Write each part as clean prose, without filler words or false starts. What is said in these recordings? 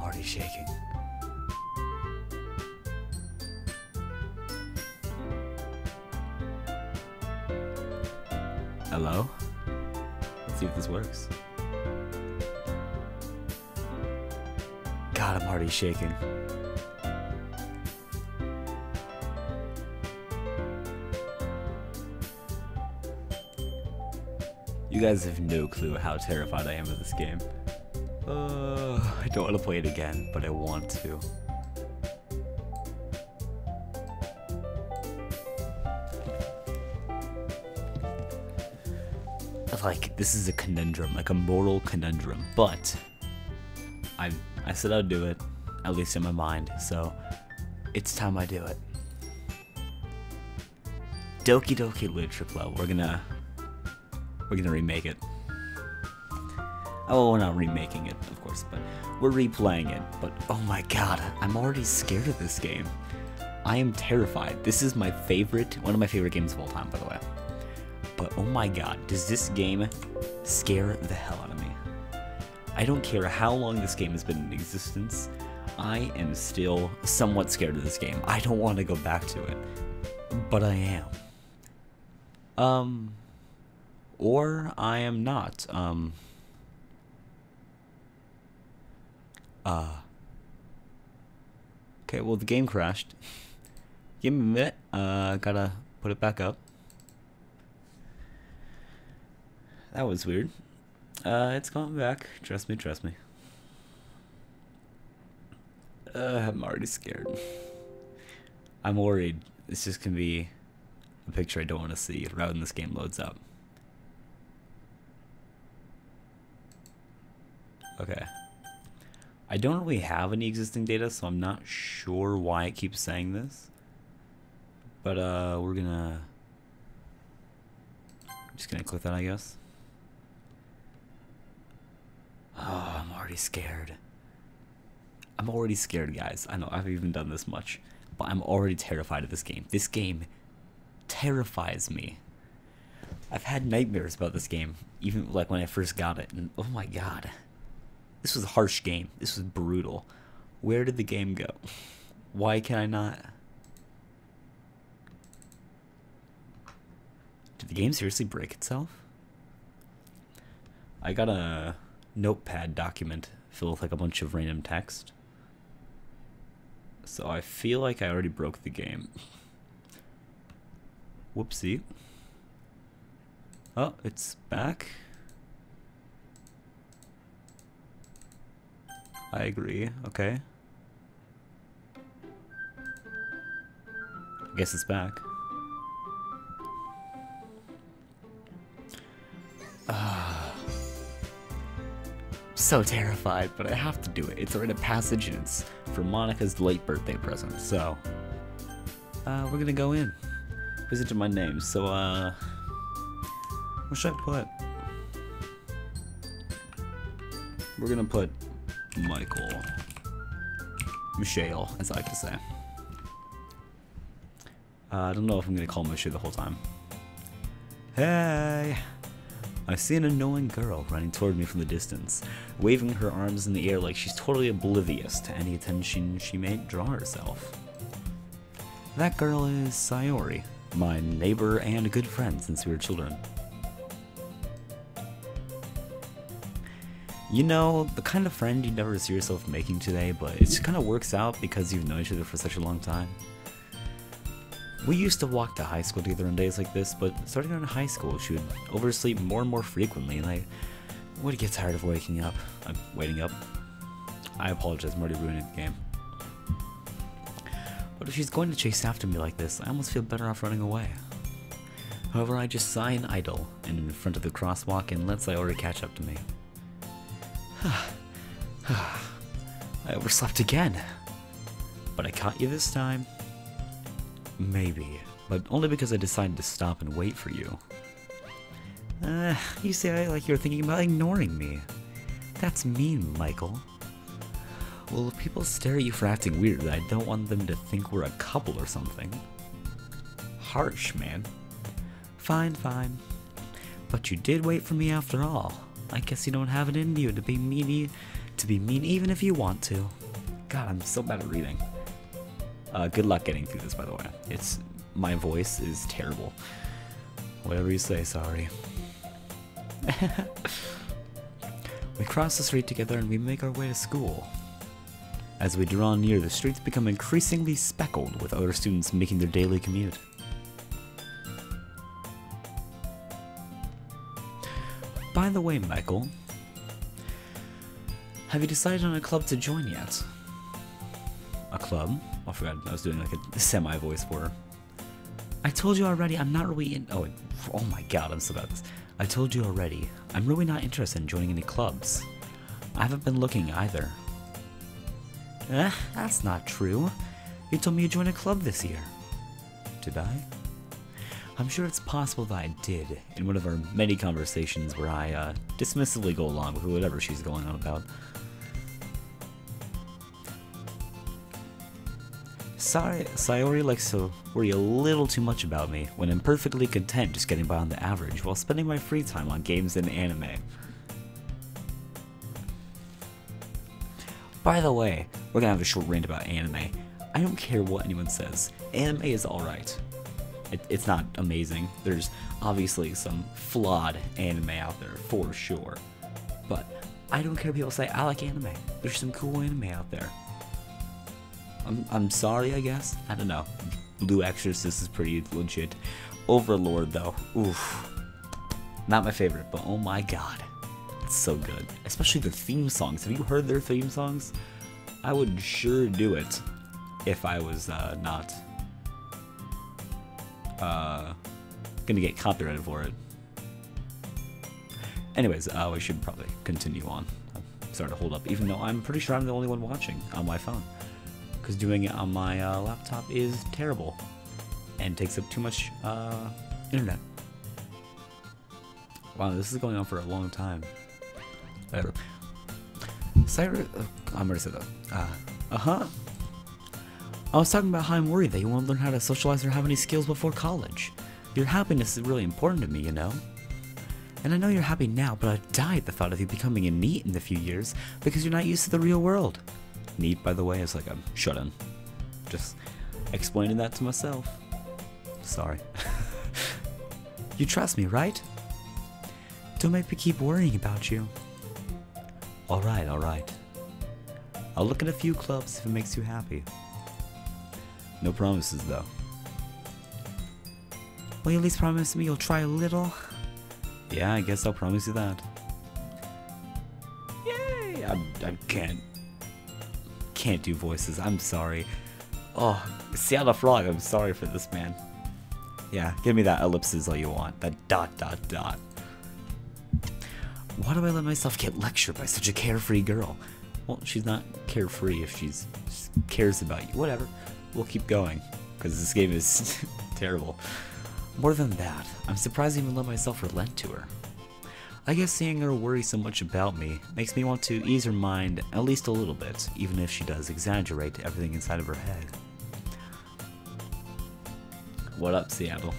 already shaking. Hello? Let's see if this works. God, I'm already shaking. You guys have no clue how terrified I am of this game. I don't want to play it again, but I want to. Like, this is a conundrum, like a moral conundrum, but I said I'd do it, at least in my mind, so it's time I do it. Doki Doki Literature Club, we're gonna remake it. Oh, we're not remaking it, of course, but we're replaying it. But oh my god, I'm already scared of this game. I am terrified. This is my favorite, one of my favorite games of all time, by the way. But oh my god, does this game scare the hell out of me. I don't care how long this game has been in existence, I am still somewhat scared of this game. I don't want to go back to it, but I am. Or I am not. Okay, well the game crashed. Give me a minute, gotta put it back up. That was weird. It's coming back. Trust me, trust me. I'm already scared. I'm worried. It's just gonna be a picture I don't want to see right when this game loads up. Okay. I don't really have any existing data, so I'm not sure why it keeps saying this. But we're gonna... I'm just gonna click that, I guess. Oh, I'm already scared. I'm already scared, guys. I know, I haven't even done this much. But I'm already terrified of this game. This game terrifies me. I've had nightmares about this game, even like when I first got it. And oh my god. This was a harsh game. This was brutal. Where did the game go? Why can I not? Did the game seriously break itself? I got a notepad document filled with like a bunch of random text. So I feel like I already broke the game. Whoopsie. Oh, it's back. I agree. Okay. I guess it's back. So terrified, but I have to do it. It's a rite of passage, and it's for Monika's late birthday present. So, we're gonna go in. Please enter my name. So, what should I put? We're gonna put Michael. Michelle, as I like to say. I don't know if I'm gonna call him Michelle the whole time. Hey! I see an annoying girl running toward me from the distance, waving her arms in the air like she's totally oblivious to any attention she may draw herself. That girl is Sayori, my neighbor and good friend since we were children. You know, the kind of friend you never see yourself making today, but it just kind of works out because you've known each other for such a long time. We used to walk to high school together on days like this, but starting out in high school, she would oversleep more and more frequently, and I would get tired of waiting up. I apologize, I'm already ruining the game. But if she's going to chase after me like this, I almost feel better off running away. However, I just sigh and idle in front of the crosswalk and let Sayori catch up to me. I overslept again. But I caught you this time. Maybe, but only because I decided to stop and wait for you. You say like you're thinking about ignoring me. That's mean, Michael. Well, if people stare at you for acting weird, I don't want them to think we're a couple or something. Harsh, man. Fine, fine. But you did wait for me after all. I guess you don't have it in you to be to be mean even if you want to. God, I'm so bad at reading. Good luck getting through this, by the way. My voice is terrible. Whatever you say, sorry. We cross the street together and we make our way to school. As we draw near, the streets become increasingly speckled with other students making their daily commute. By the way, Michael, have you decided on a club to join yet? A club? Oh, I forgot I was doing like a semi-voice for her. I told you already, I'm not really in- oh my god, I'm so bad at this. I told you already, I'm really not interested in joining any clubs. I haven't been looking either. That's not true. You told me you joined a club this year. Did I? I'm sure it's possible that I did, in one of our many conversations where I dismissively go along with whatever she's going on about. Sayori likes to worry a little too much about me, when I'm perfectly content just getting by on the average while spending my free time on games and anime. By the way, we're gonna have a short rant about anime. I don't care what anyone says, anime is alright. It's not amazing. There's obviously some flawed anime out there, for sure. But I don't care if people say, I like anime. There's some cool anime out there. I'm sorry, I guess. I don't know. Blue Exorcist is pretty legit. Overlord, though. Oof. Not my favorite, but oh my god. It's so good. Especially the theme songs. Have you heard their theme songs? I would sure do it if I was not gonna get copyrighted for it. Anyways, we should probably continue on. I'm starting to hold up, even though I'm pretty sure I'm the only one watching on my phone. Because doing it on my laptop is terrible and takes up too much internet. Wow, this is going on for a long time. Whatever. I'm gonna say that. I was talking about how I'm worried that you won't learn how to socialize or have any skills before college. Your happiness is really important to me, you know? And I know you're happy now, but I'd die at the thought of you becoming a NEET in a few years because you're not used to the real world. NEET, by the way, is like a shut-in. Just explaining that to myself. Sorry. You trust me, right? Don't make me keep worrying about you. Alright, alright. I'll look at a few clubs if it makes you happy. No promises, though. Will you at least promise me you'll try a little? Yeah, I guess I'll promise you that. Yay! I can't do voices. I'm sorry. Oh, Seattle Frog, I'm sorry for this, man. Yeah, give me that ellipses all you want. That ... Why do I let myself get lectured by such a carefree girl? Well, she's not carefree if she cares about you. Whatever. We'll keep going, because this game is terrible. More than that, I'm surprised I even let myself relent to her. I guess seeing her worry so much about me makes me want to ease her mind at least a little bit, even if she does exaggerate everything inside of her head. What up, Seattle?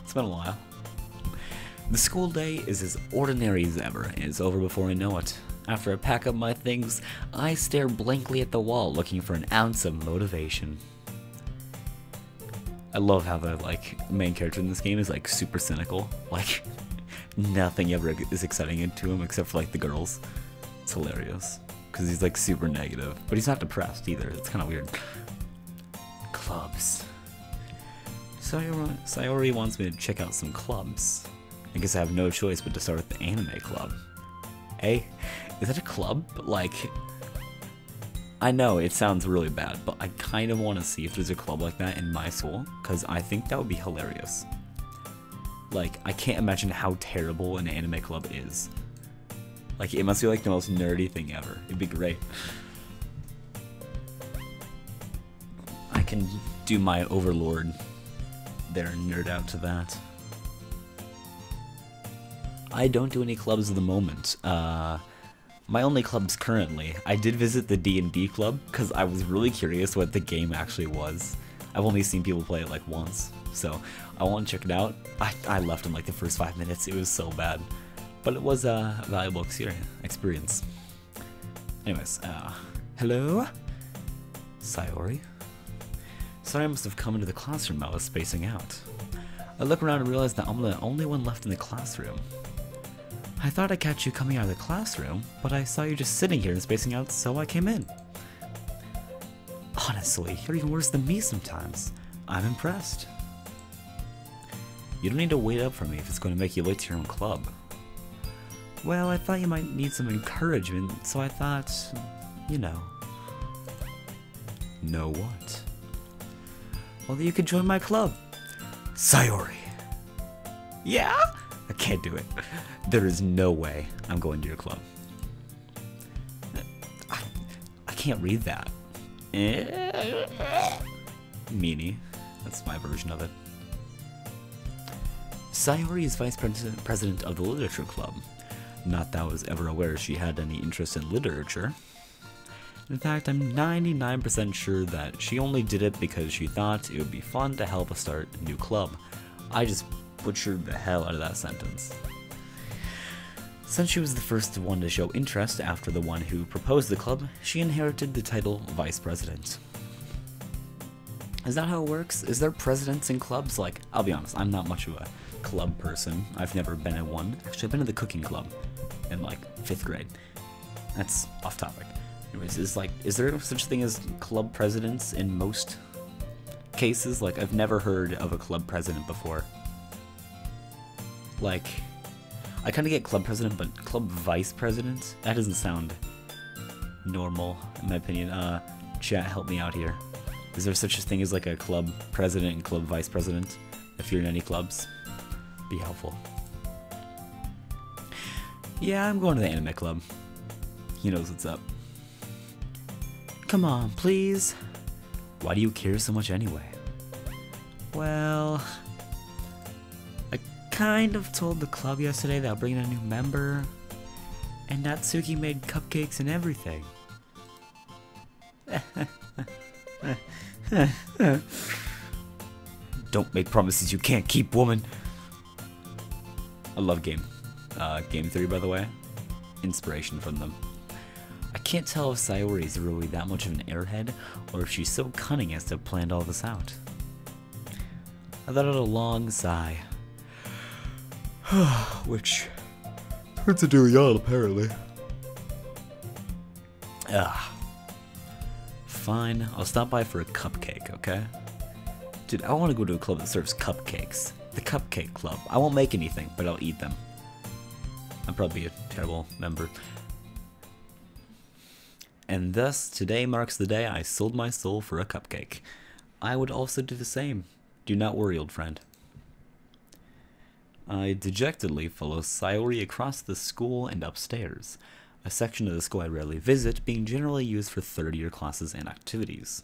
It's been a while. The school day is as ordinary as ever, and it's over before I know it. After I pack up my things, I stare blankly at the wall looking for an ounce of motivation. I love how the main character in this game is super cynical. Nothing ever is exciting to him except for the girls. It's hilarious because he's super negative, but he's not depressed either. It's kind of weird. Clubs. Sayori wants me to check out some clubs. I guess I have no choice but to start with the anime club. Hey, is that a club? I know it sounds really bad, but I kind of want to see if there's a club like that in my school, because I think that would be hilarious. I can't imagine how terrible an anime club is. It must be the most nerdy thing ever. It'd be great. I can do my Overlord there and nerd out to that. I don't do any clubs at the moment. My only clubs currently, I did visit the D&D club because I was really curious what the game actually was. I've only seen people play it once, so I want to check it out. I left in the first 5 minutes, it was so bad. But it was a valuable experience. Anyways, hello? Sayori? Sorry, I must have come into the classroom. I was spacing out. I look around and realize that I'm the only one left in the classroom. I thought I'd catch you coming out of the classroom, but I saw you just sitting here and spacing out, so I came in. Honestly, you're even worse than me sometimes. I'm impressed. You don't need to wait up for me if it's going to make you late to your own club. Well, I thought you might need some encouragement, so I thought, you know. Know what? Well, you could join my club. Sayori. Yeah? I can't do it. There is no way I'm going to your club. I can't read that. Meanie. That's my version of it. Sayori is vice president of the literature club. Not that I was ever aware she had any interest in literature. In fact, I'm 99% sure that she only did it because she thought it would be fun to help us start a new club. I just butchered the hell out of that sentence. Since she was the first one to show interest after the one who proposed the club, she inherited the title Vice President. Is that how it works? Is there presidents in clubs? Like, I'll be honest, I'm not much of a club person. I've never been in one. Actually, I've been in the cooking club in like 5th grade. That's off topic. Anyways, is there such a thing as club presidents in most cases? Like, I've never heard of a club president before. Like, I kind of get club president, but club vice president? That doesn't sound normal, in my opinion. Chat, help me out here. Is there such a thing as like a club president and club vice president? If you're in any clubs, be helpful. Yeah, I'm going to the anime club. He knows what's up. Come on, please. Why do you care so much anyway? Well, I kind of told the club yesterday that I'll bring in a new member, and Natsuki made cupcakes and everything. Don't make promises you can't keep, woman. I love game theory, by the way. Inspiration from them. I can't tell if Sayori is really that much of an airhead, or if she's so cunning as to have planned all this out. I let out a long sigh. Which hurts to do a yawn, apparently. Fine, I'll stop by for a cupcake, okay? Dude, I want to go to a club that serves cupcakes. The Cupcake Club. I won't make anything, but I'll eat them. I'm probably a terrible member. And thus, today marks the day I sold my soul for a cupcake. I would also do the same. Do not worry, old friend. I dejectedly follow Sayori across the school and upstairs, a section of the school I rarely visit, being generally used for third-year classes and activities.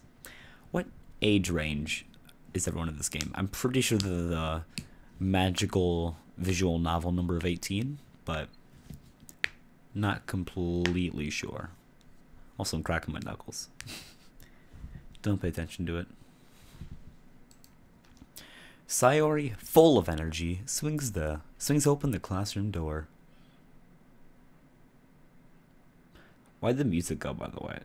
What age range is everyone in this game? I'm pretty sure the magical visual novel number of 18, but not completely sure. Also, I'm cracking my knuckles. Don't pay attention to it. Sayori, full of energy, swings open the classroom door. Why'd the music go, by the way?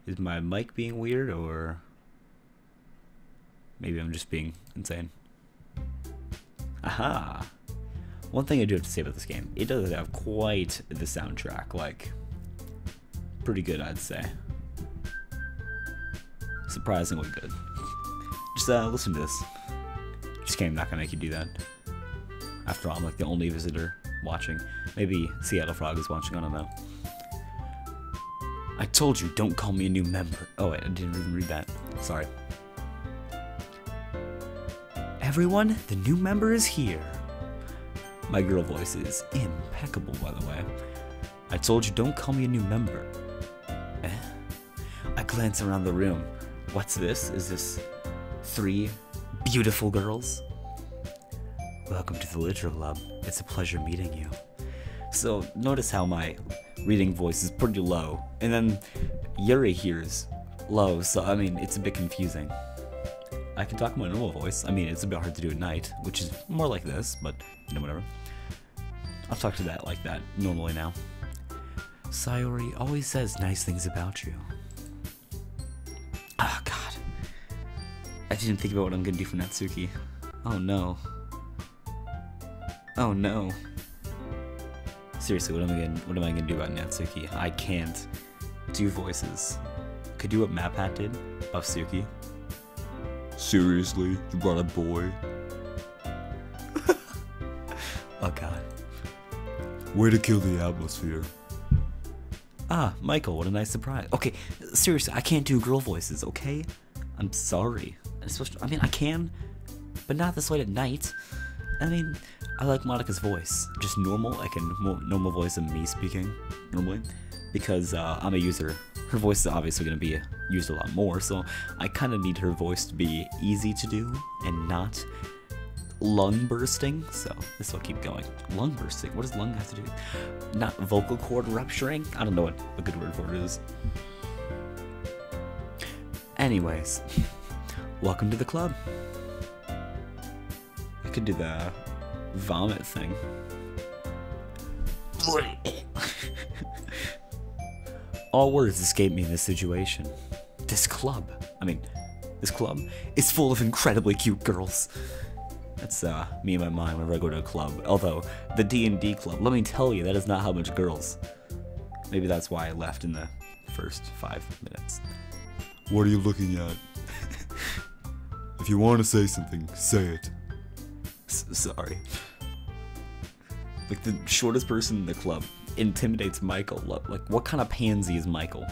Is my mic being weird, or maybe I'm just being insane? Aha! One thing I do have to say about this game, it does have quite the soundtrack, like, pretty good, I'd say. Surprisingly good. Just listen to this. Just kidding, I'm not gonna make you do that. After all, I'm like the only visitor watching. Maybe Seattle Frog is watching, I don't know. I told you, don't call me a new member. Oh wait, I didn't even read that. Sorry. Everyone, the new member is here. My girl voice is impeccable, by the way. I told you, don't call me a new member. Eh? I glance around the room. What's this? Is this 3 beautiful girls? Welcome to the Literature Club. It's a pleasure meeting you. So, notice how my reading voice is pretty low. And then Yuri hears low, so I mean, it's a bit confusing. I can talk my normal voice. I mean, it's a bit hard to do at night, which is more like this, but, you know, whatever. I'll talk to that like that normally now. Sayori always says nice things about you. Oh god. I didn't think about what I'm gonna do for Natsuki. Oh no. Oh no. Seriously, what am I gonna do about Natsuki? I can't do voices. Could do what MapHat did of Suki. Seriously, you brought a boy? Oh god. Way to kill the atmosphere. Ah, Michael, what a nice surprise. Okay, seriously, I can't do girl voices, okay? I'm sorry. I mean, I can, but not this late at night. I mean, I like Monika's voice. Just normal, like a normal voice of me speaking, normally. Because I'm a user. Her voice is obviously going to be used a lot more, so I kind of need her voice to be easy to do and not lung bursting, so this will keep going. Lung bursting? What does lung have to do? Not vocal cord rupturing? I don't know what a good word for it is. Anyways, welcome to the club. I could do the vomit thing. All words escape me in this situation. This club is full of incredibly cute girls. That's me in my mind whenever I go to a club. Although, the D&D club, let me tell you, that is not how much girls. Maybe that's why I left in the first 5 minutes. What are you looking at? If you want to say something, say it. Sorry. Like, the shortest person in the club intimidates Michael. Like, what kind of pansy is Michael?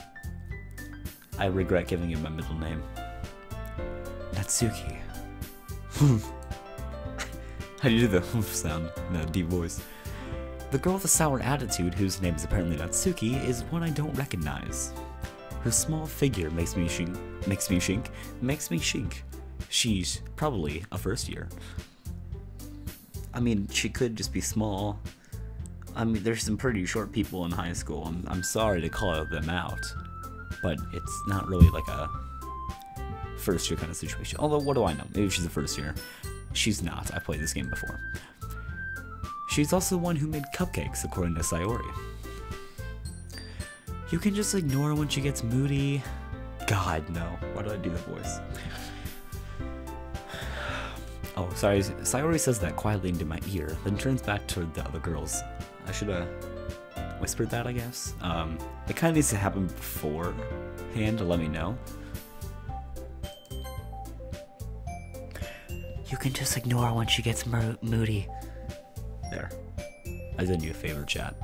I regret giving him my middle name. Natsuki. How do you do the hoof sound in that deep voice? The girl with a sour attitude, whose name is apparently Natsuki, is one I don't recognize. Her small figure makes me shink. She's probably a first year. I mean, she could just be small. I mean, there's some pretty short people in high school. I'm sorry to call them out, but it's not really like a first year kind of situation. Although, what do I know? Maybe she's a first year. She's not. I played this game before. She's also the one who made cupcakes, according to Sayori. You can just ignore her when she gets moody. God, no. Why do I do that voice? Oh, sorry. Sayori says that quietly into my ear, then turns back toward the other girls. I should have whispered that, I guess. It kind of needs to happen beforehand to let me know. You can just ignore her when she gets moody. There. I did you a favor, chat.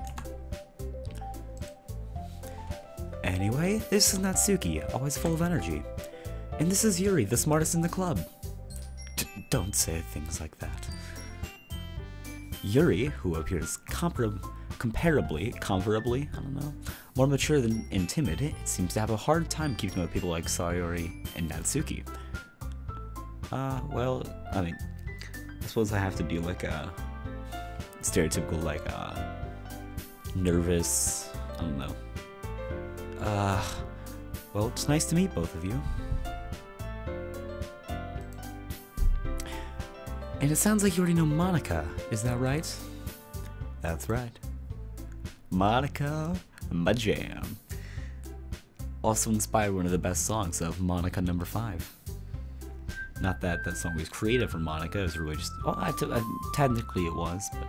Anyway, this is Natsuki, always full of energy. And this is Yuri, the smartest in the club. Don't say things like that. Yuri, who appears comparably, I don't know, more mature and timid, seems to have a hard time keeping with people like Sayori and Natsuki. Well, I mean, I suppose I have to do like a stereotypical, like, nervous, I don't know. Well, it's nice to meet both of you. And it sounds like you already know Monika, is that right? That's right. Monika, my jam. Also inspired one of the best songs of Monika number 5. Not that that song was created for Monika, it was really just, well, technically it was, but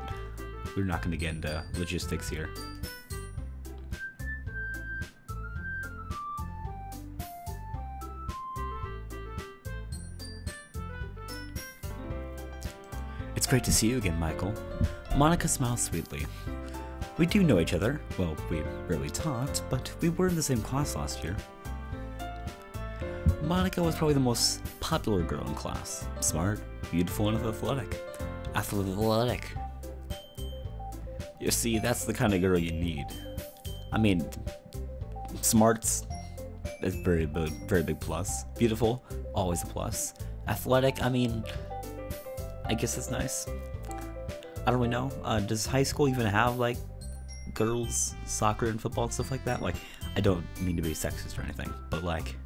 we're not going to get into logistics here. It's great to see you again, Michael. Monika smiles sweetly. We do know each other. Well, we barely talked, but we were in the same class last year. Monika was probably the most popular girl in class. Smart, beautiful, and athletic. Athletic. You see, that's the kind of girl you need. I mean, smart's a very big plus. Beautiful, always a plus. Athletic, I mean, I guess it's nice. I don't really know. Does high school even have, like, girls soccer and football and stuff like that? Like, I don't mean to be sexist or anything, but, like,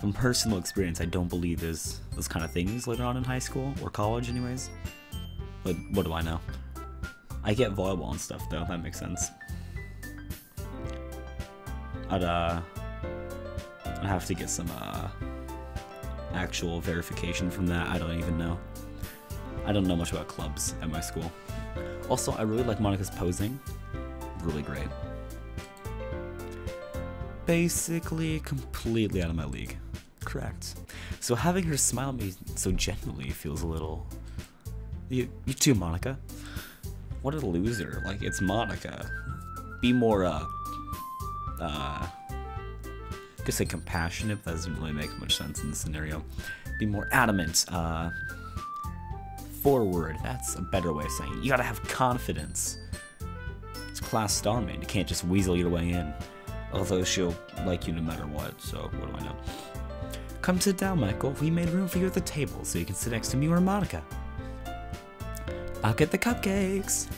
from personal experience, I don't believe there's those kind of things later on in high school or college anyways. But what do I know? I get volleyball and stuff though, that makes sense. I'd have to get some actual verification from that. I don't even know. I don't know much about clubs at my school. Also, I really like Monika's posing. Really great. Basically, completely out of my league. Correct. So having her smile at me so genuinely feels a little... You too, Monika. What a loser. Like, it's Monika. Be more, I could say compassionate, but that doesn't really make much sense in this scenario. Be more adamant, forward. That's a better way of saying it. You gotta have confidence. It's class star, man. You can't just weasel your way in. Although she'll like you no matter what, so what do I know? Come sit down, Michael. We made room for you at the table so you can sit next to me or Monika. I'll get the cupcakes.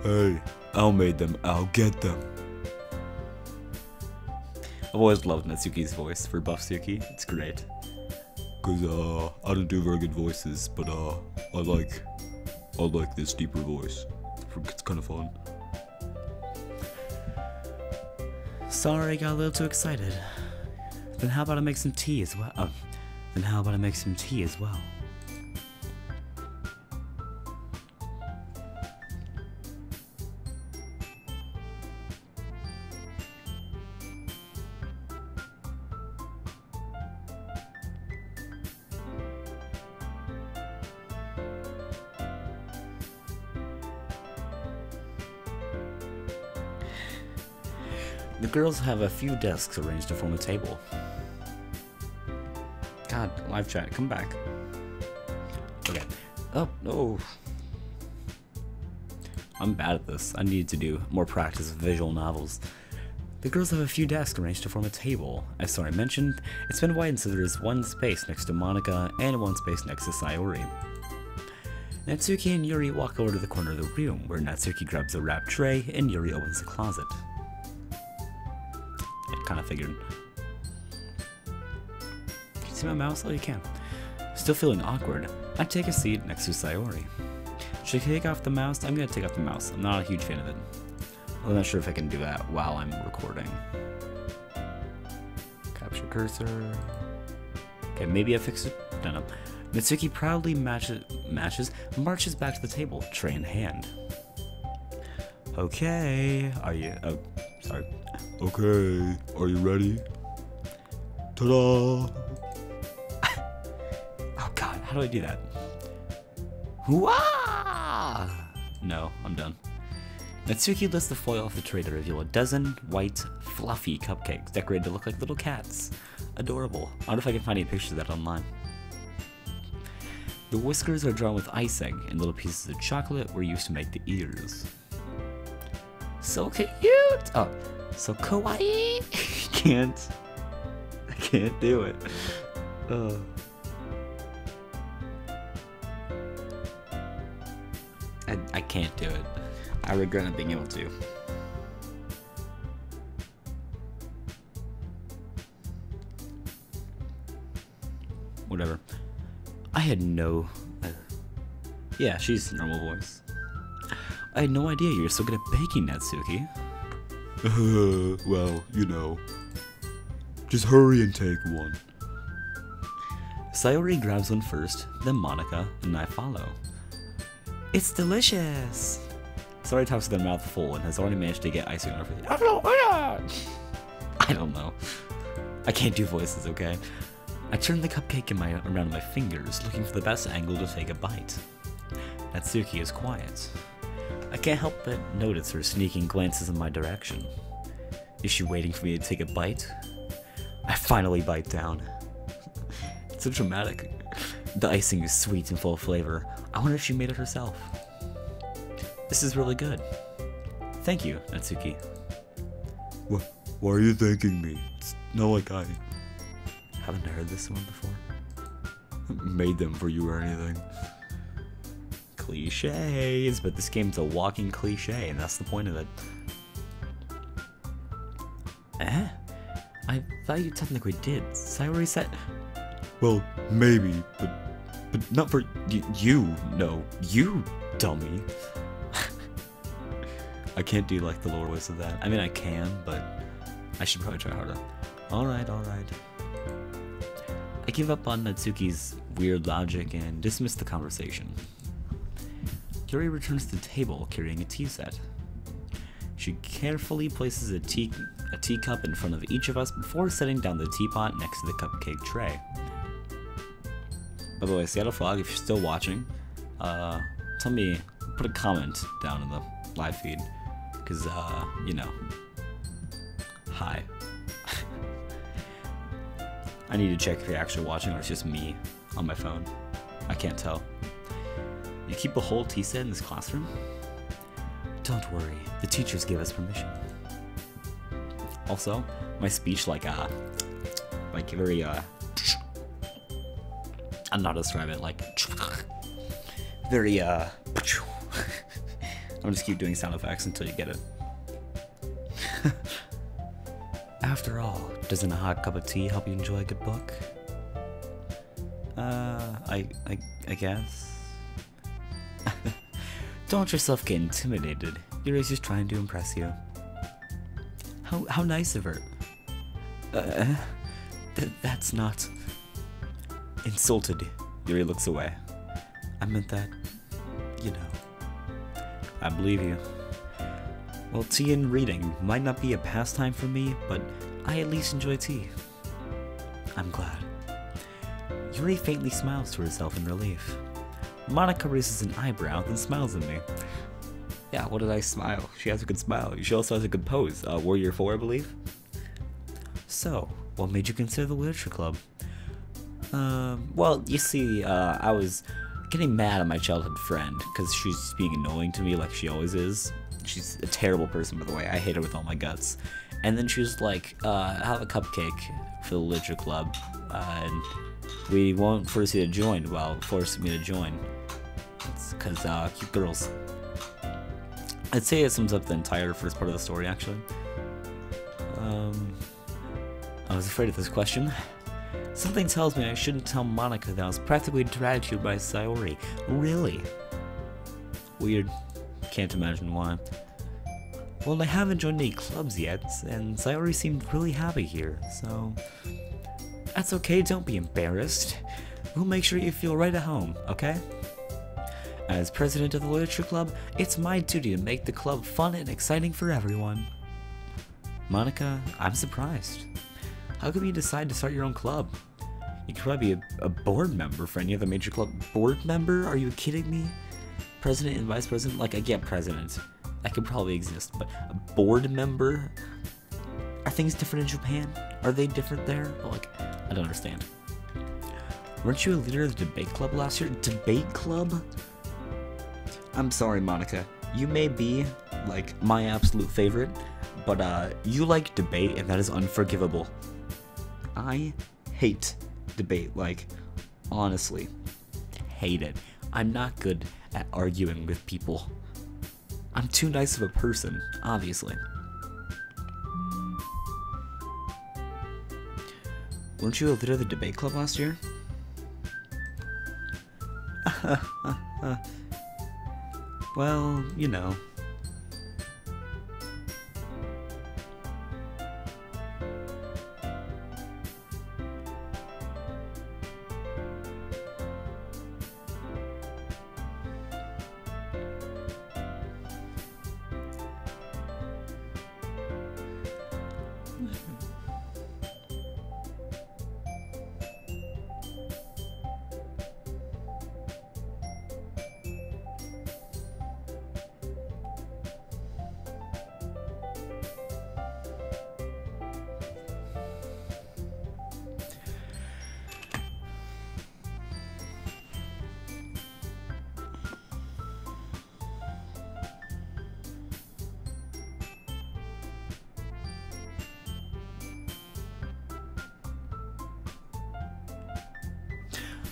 Hey, I'll make them. I'll get them. I've always loved Natsuki's voice for Buff Suki. It's great. Cause I don't do very good voices, but I like this deeper voice. It's kind of fun. Sorry, I got a little too excited. Then how about I make some tea as well? The girls have a few desks arranged to form a table. God, live chat, come back. Okay. Oh, no. I'm bad at this. I need to do more practice with visual novels. The girls have a few desks arranged to form a table. As already mentioned, it's been widened so there is one space next to Monika and one space next to Sayori. Natsuki and Yuri walk over to the corner of the room, where Natsuki grabs a wrap tray and Yuri opens the closet. Kind of figured. Can you see my mouse? Oh, you can. Still feeling awkward, I take a seat next to Sayori. Should I take off the mouse? I'm gonna take off the mouse. I'm not a huge fan of it. I'm not sure if I can do that while I'm recording. Capture cursor. Okay, maybe I fixed it. Don't know. Natsuki proudly marches back to the table, tray in hand. Okay, are you? Oh, sorry. Okay, are you ready? Ta-da! Oh god, how do I do that? Wah! No, I'm done. Natsuki lifts the foil off the tray to reveal a dozen white, fluffy cupcakes decorated to look like little cats. Adorable. I wonder if I can find any pictures of that online. The whiskers are drawn with icing, and little pieces of chocolate were used to make the ears. So cute! Oh, so kawaii! I can't do it. I can't do it. I regret not being able to. Whatever. I had no... yeah, she's normal voice. I had no idea you were so good at baking, Natsuki. Well, you know. Just hurry and take one. Sayori grabs one first, then Monika, and I follow. It's delicious! Sayori talks with her mouth full and has already managed to get icing on everything. I don't know. I can't do voices, okay? I turn the cupcake around my fingers, looking for the best angle to take a bite. Natsuki is quiet. I can't help but notice her sneaking glances in my direction. Is she waiting for me to take a bite? I finally bite down. It's so dramatic. The icing is sweet and full of flavor. I wonder if she made it herself. This is really good. Thank you, Natsuki. Why are you thanking me? It's not like I haven't heard this one before. Made them for you or anything. Cliches, but this game's a walking cliche, and that's the point of it. Eh? I thought you technically did. Sayori said... Well, maybe, but not for you. No, you dummy. I can't do like the lower voice of that. I mean, I can, but I should probably try harder. Alright, alright. I give up on Natsuki's weird logic and dismiss the conversation. Yuri returns to the table carrying a tea set. She carefully places a teacup in front of each of us before setting down the teapot next to the cupcake tray. By the way, Seattle Frog, if you're still watching, tell me, put a comment down in the live feed, because, you know, hi. I need to check if you're actually watching or it's just me on my phone. I can't tell. You keep a whole tea set in this classroom? Don't worry, the teachers gave us permission. Also, my speech like very, I don't know how to describe it, like, very, I'm just keep doing sound effects until you get it. After all, doesn't a hot cup of tea help you enjoy a good book? I guess. Don't let yourself get intimidated. Yuri's just trying to impress you. How nice of her. That's not... Insulted. Yuri looks away. I meant that, you know. I believe you. Well, tea and reading might not be a pastime for me, but I at least enjoy tea. I'm glad. Yuri faintly smiles to herself in relief. Monika raises an eyebrow, then smiles at me. Yeah, what did I smile? She has a good smile. She also has a good pose. Warrior 4, I believe. So, what made you consider the literature club? Well, you see, I was getting mad at my childhood friend because she's being annoying to me like she always is. She's a terrible person, by the way. I hate her with all my guts. And then she was like, have a cupcake for the literature club, and we won't force you to join. Well, forcing me to join. It's because, cute girls. I'd say it sums up the entire first part of the story, actually. I was afraid of this question. Something tells me I shouldn't tell Monika that I was practically dragged to by Sayori. Really? Weird. Can't imagine why. Well, I haven't joined any clubs yet, and Sayori seemed really happy here, so... That's okay, don't be embarrassed. We'll make sure you feel right at home, okay? As president of the literature club, it's my duty to make the club fun and exciting for everyone. Monika, I'm surprised. How come you decide to start your own club? You could probably be a board member for any other major club. Board member? Are you kidding me? President and vice president? Like, I get president. That could probably exist, but a board member? Are things different in Japan? Are they different there? Like, I don't understand. Weren't you a leader of the debate club last year? Debate club? I'm sorry, Monika. You may be, like, my absolute favorite, but, you like debate, and that is unforgivable. I hate debate, like, honestly. Hate it. I'm not good at arguing with people. I'm too nice of a person, obviously. Weren't you a leader of the debate club last year? Well, you know.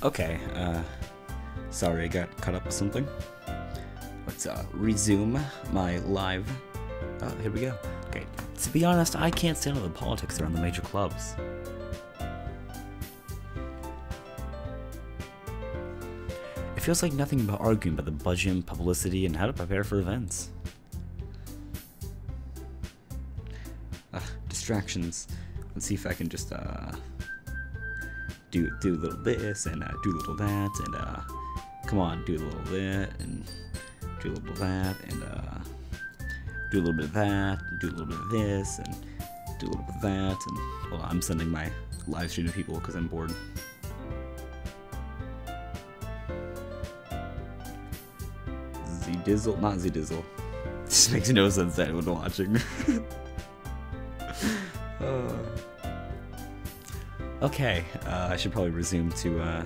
Okay, sorry I got caught up with something. Let's resume my live. Here we go. Okay, to be honest, I can't stand all the politics around the major clubs. It feels like nothing but arguing about the budget, publicity, and how to prepare for events. distractions. Let's see if I can just do a little this and do a little that and come on, do a little bit and do a little bit of that and do a little bit of that, do a little bit of this and do a little bit of that and hold on, I'm sending my live stream to people because I'm bored. Z-Dizzle, not Z-Dizzle. This makes no sense to anyone watching. Okay, I should probably resume to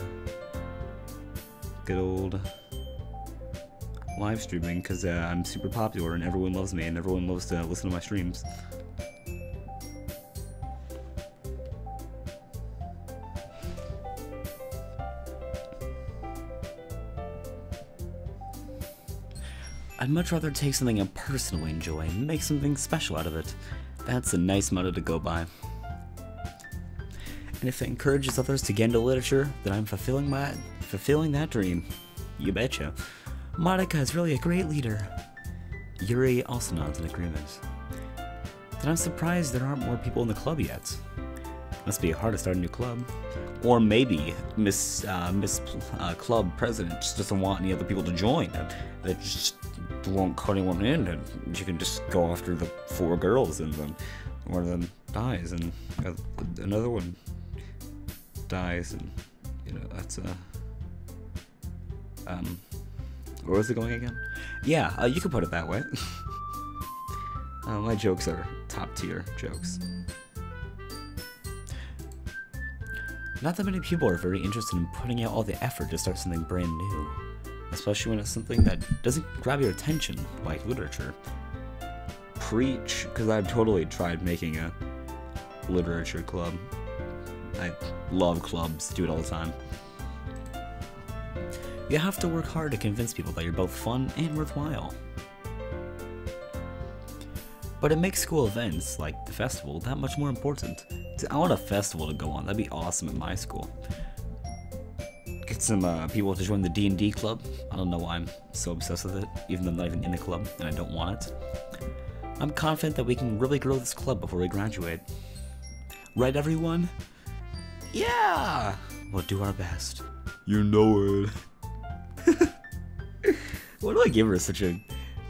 good old live streaming because I'm super popular and everyone loves me and everyone loves to listen to my streams. I'd much rather take something I personally enjoy and make something special out of it. That's a nice motto to go by. And if it encourages others to get into literature, then I'm fulfilling that dream. You betcha. Monika is really a great leader. Yuri also nods in agreement. Then I'm surprised there aren't more people in the club yet. Must be hard to start a new club. Or maybe Miss Club President just doesn't want any other people to join. They just won't cut anyone in, and you can just go after the 4 girls, and then one of them dies, and another one dies, and you know that's where was it going again? Yeah, you could put it that way. My jokes are top tier jokes. Not that many people are very interested in putting out all the effort to start something brand new, especially when it's something that doesn't grab your attention, like literature. Preach, because I've totally tried making a literature club. I love clubs, do it all the time. You have to work hard to convince people that you're both fun and worthwhile. But it makes school events, like the festival, that much more important. I want a festival to go on, that'd be awesome at my school. Get some people to join the D&D club. I don't know why I'm so obsessed with it, even though I'm not even in the club, and I don't want it. I'm confident that we can really grow this club before we graduate. Right, everyone? Yeah! We'll do our best. You know it. Why do I give her such a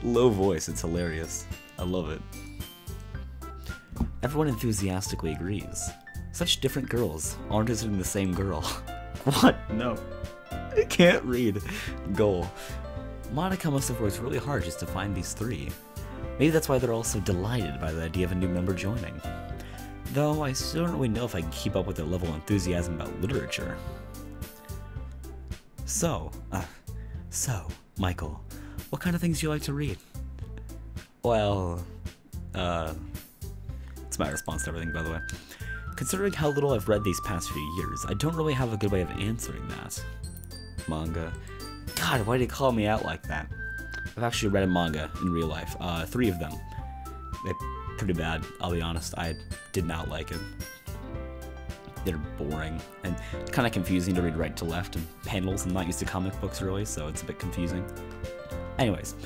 low voice? It's hilarious. I love it. Everyone enthusiastically agrees. Such different girls, all interested in the same girl. What? No. I can't read. Goal. Monika must have worked really hard just to find these 3. Maybe that's why they're all so delighted by the idea of a new member joining. Though I still don't really know if I can keep up with their level of enthusiasm about literature. So, Michael, what kind of things do you like to read? Well, it's my response to everything, by the way. Considering how little I've read these past few years, I don't really have a good way of answering that. Manga. God, why did you call me out like that? I've actually read a manga in real life, 3 of them. They're pretty bad, I'll be honest. I did not like it. They're boring, and kind of confusing to read right to left, and panels. I'm not used to comic books really, so it's a bit confusing. Anyways,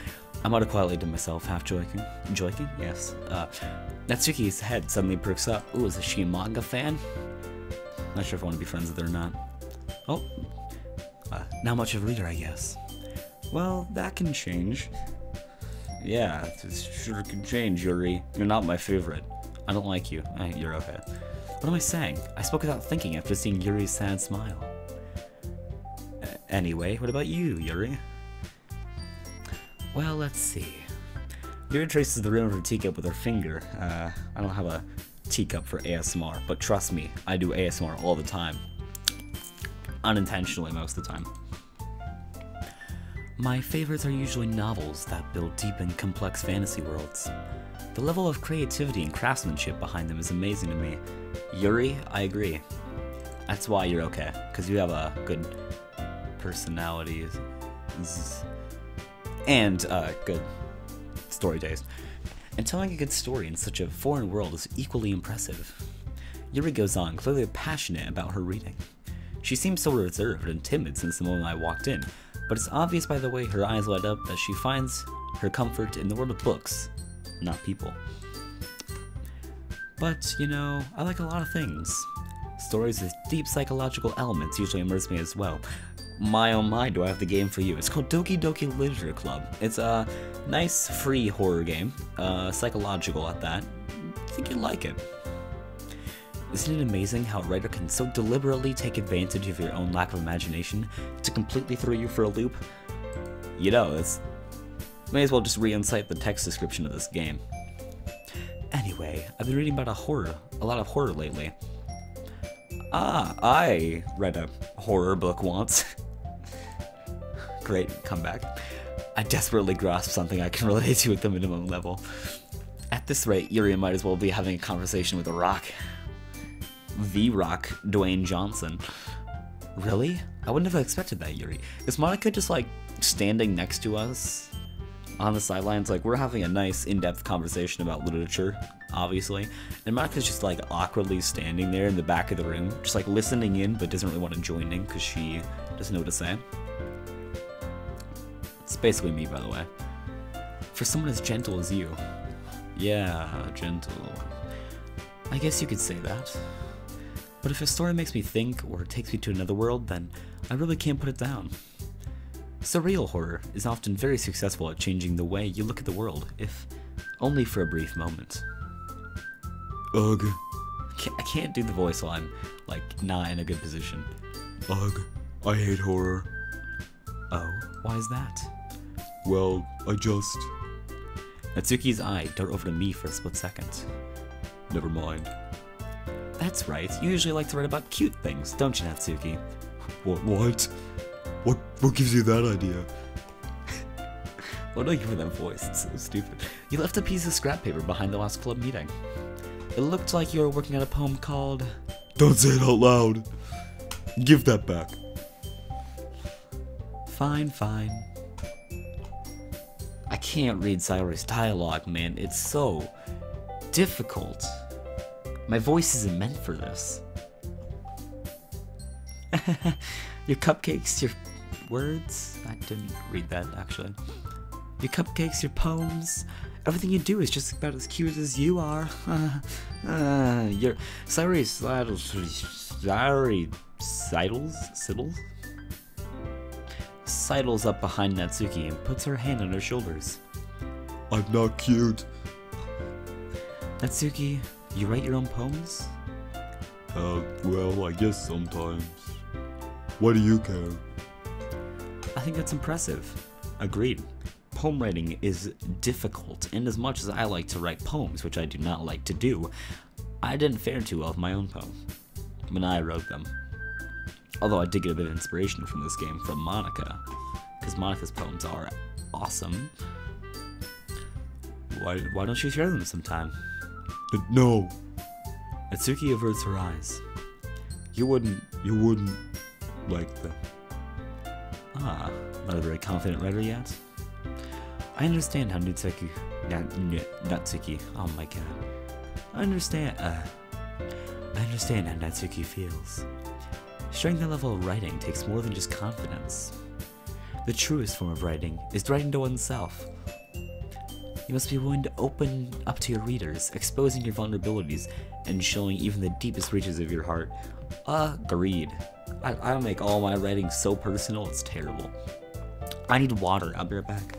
I mutter quietly to myself, half joking. Joking? Yes. Natsuki's head suddenly perks up. Ooh, is she a manga fan? Not sure if I want to be friends with her or not. Oh. Not much of a reader, I guess. Well, that can change. Yeah, it sure can change, Yuri. You're not my favorite. I don't like you. You're okay. What am I saying? I spoke without thinking after seeing Yuri's sad smile. Anyway, what about you, Yuri? Well, let's see. Yuri traces the rim of her teacup with her finger. I don't have a teacup for ASMR, but trust me, I do ASMR all the time. Unintentionally most of the time. My favorites are usually novels that build deep and complex fantasy worlds. The level of creativity and craftsmanship behind them is amazing to me. Yuri, I agree. That's why you're okay, because you have a good personality and good story taste. And telling a good story in such a foreign world is equally impressive. Yuri goes on, clearly passionate about her reading. She seems so reserved and timid since the moment I walked in, but it's obvious by the way her eyes light up that she finds her comfort in the world of books, not people. But, you know, I like a lot of things. Stories with deep psychological elements usually immerse me as well. My oh my, do I have the game for you. It's called Doki Doki Literature Club. It's a nice, free horror game, psychological at that. I think you'd like it. Isn't it amazing how a writer can so deliberately take advantage of your own lack of imagination to completely throw you for a loop? You know, it's... May as well just re-incite the text description of this game. Anyway, I've been reading about a lot of horror lately. I read a horror book once. Great comeback. I desperately grasped something I can relate to at the minimum level. At this rate, Yuri might as well be having a conversation with The Rock. The Rock, Dwayne Johnson. Really? I wouldn't have expected that, Yuri. Is Monika just like standing next to us on the sidelines? Like, we're having a nice in-depth conversation about literature, obviously, and Monika's just like awkwardly standing there in the back of the room, just like listening in but doesn't really want to join in because she doesn't know what to say. It's basically me, by the way. For someone as gentle as you. Yeah, gentle. I guess you could say that. But if a story makes me think or takes me to another world, then I really can't put it down. Surreal horror is often very successful at changing the way you look at the world, if only for a brief moment. Ugh. I can't do the voice while I'm, like, not in a good position. Ugh. I hate horror. Oh, why is that? Well, I just... Natsuki's eye darted over to me for a split second. Never mind. That's right, you usually like to write about cute things, don't you, Natsuki? What? What gives you that idea? What do I give her that voice? It's so stupid. You left a piece of scrap paper behind the last club meeting. It looked like you were working on a poem called... Don't say it out loud! Give that back. Fine, fine. I can't read Sayori's dialogue, man. It's so difficult. My voice isn't meant for this. Your cupcakes, your words? I didn't read that, actually. Your cupcakes, your poems, everything you do is just about as cute as you are. Your sidles up behind Natsuki and puts her hand on her shoulders. I'm not cute. Natsuki, you write your own poems? Well, I guess sometimes. Why do you care? I think that's impressive. Agreed. Poem writing is difficult, and as much as I like to write poems, which I do not like to do, I didn't fare too well with my own poem when I wrote them. Although I did get a bit of inspiration from this game from Monika, because Monika's poems are awesome. Why don't you share them sometime? No. Natsuki averts her eyes. You wouldn't like them. Ah, not a very confident writer yet. I understand how Natsuki, oh my god. I understand how Natsuki feels. Sharing that level of writing takes more than just confidence. The truest form of writing is writing to oneself. You must be willing to open up to your readers, exposing your vulnerabilities, and showing even the deepest reaches of your heart. Agreed. I make all my writing so personal, it's terrible. I need water. I'll be right back.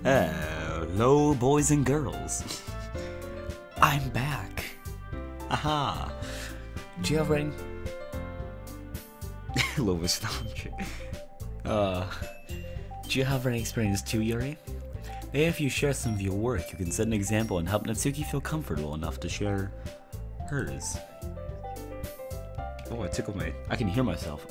Hello, boys and girls. I'm back. Aha. Do you have writing? Lowest object. Do you have any experience too, Yuri? Maybe if you share some of your work, you can set an example and help Natsuki feel comfortable enough to share hers. Oh, I tickled me. I can hear myself.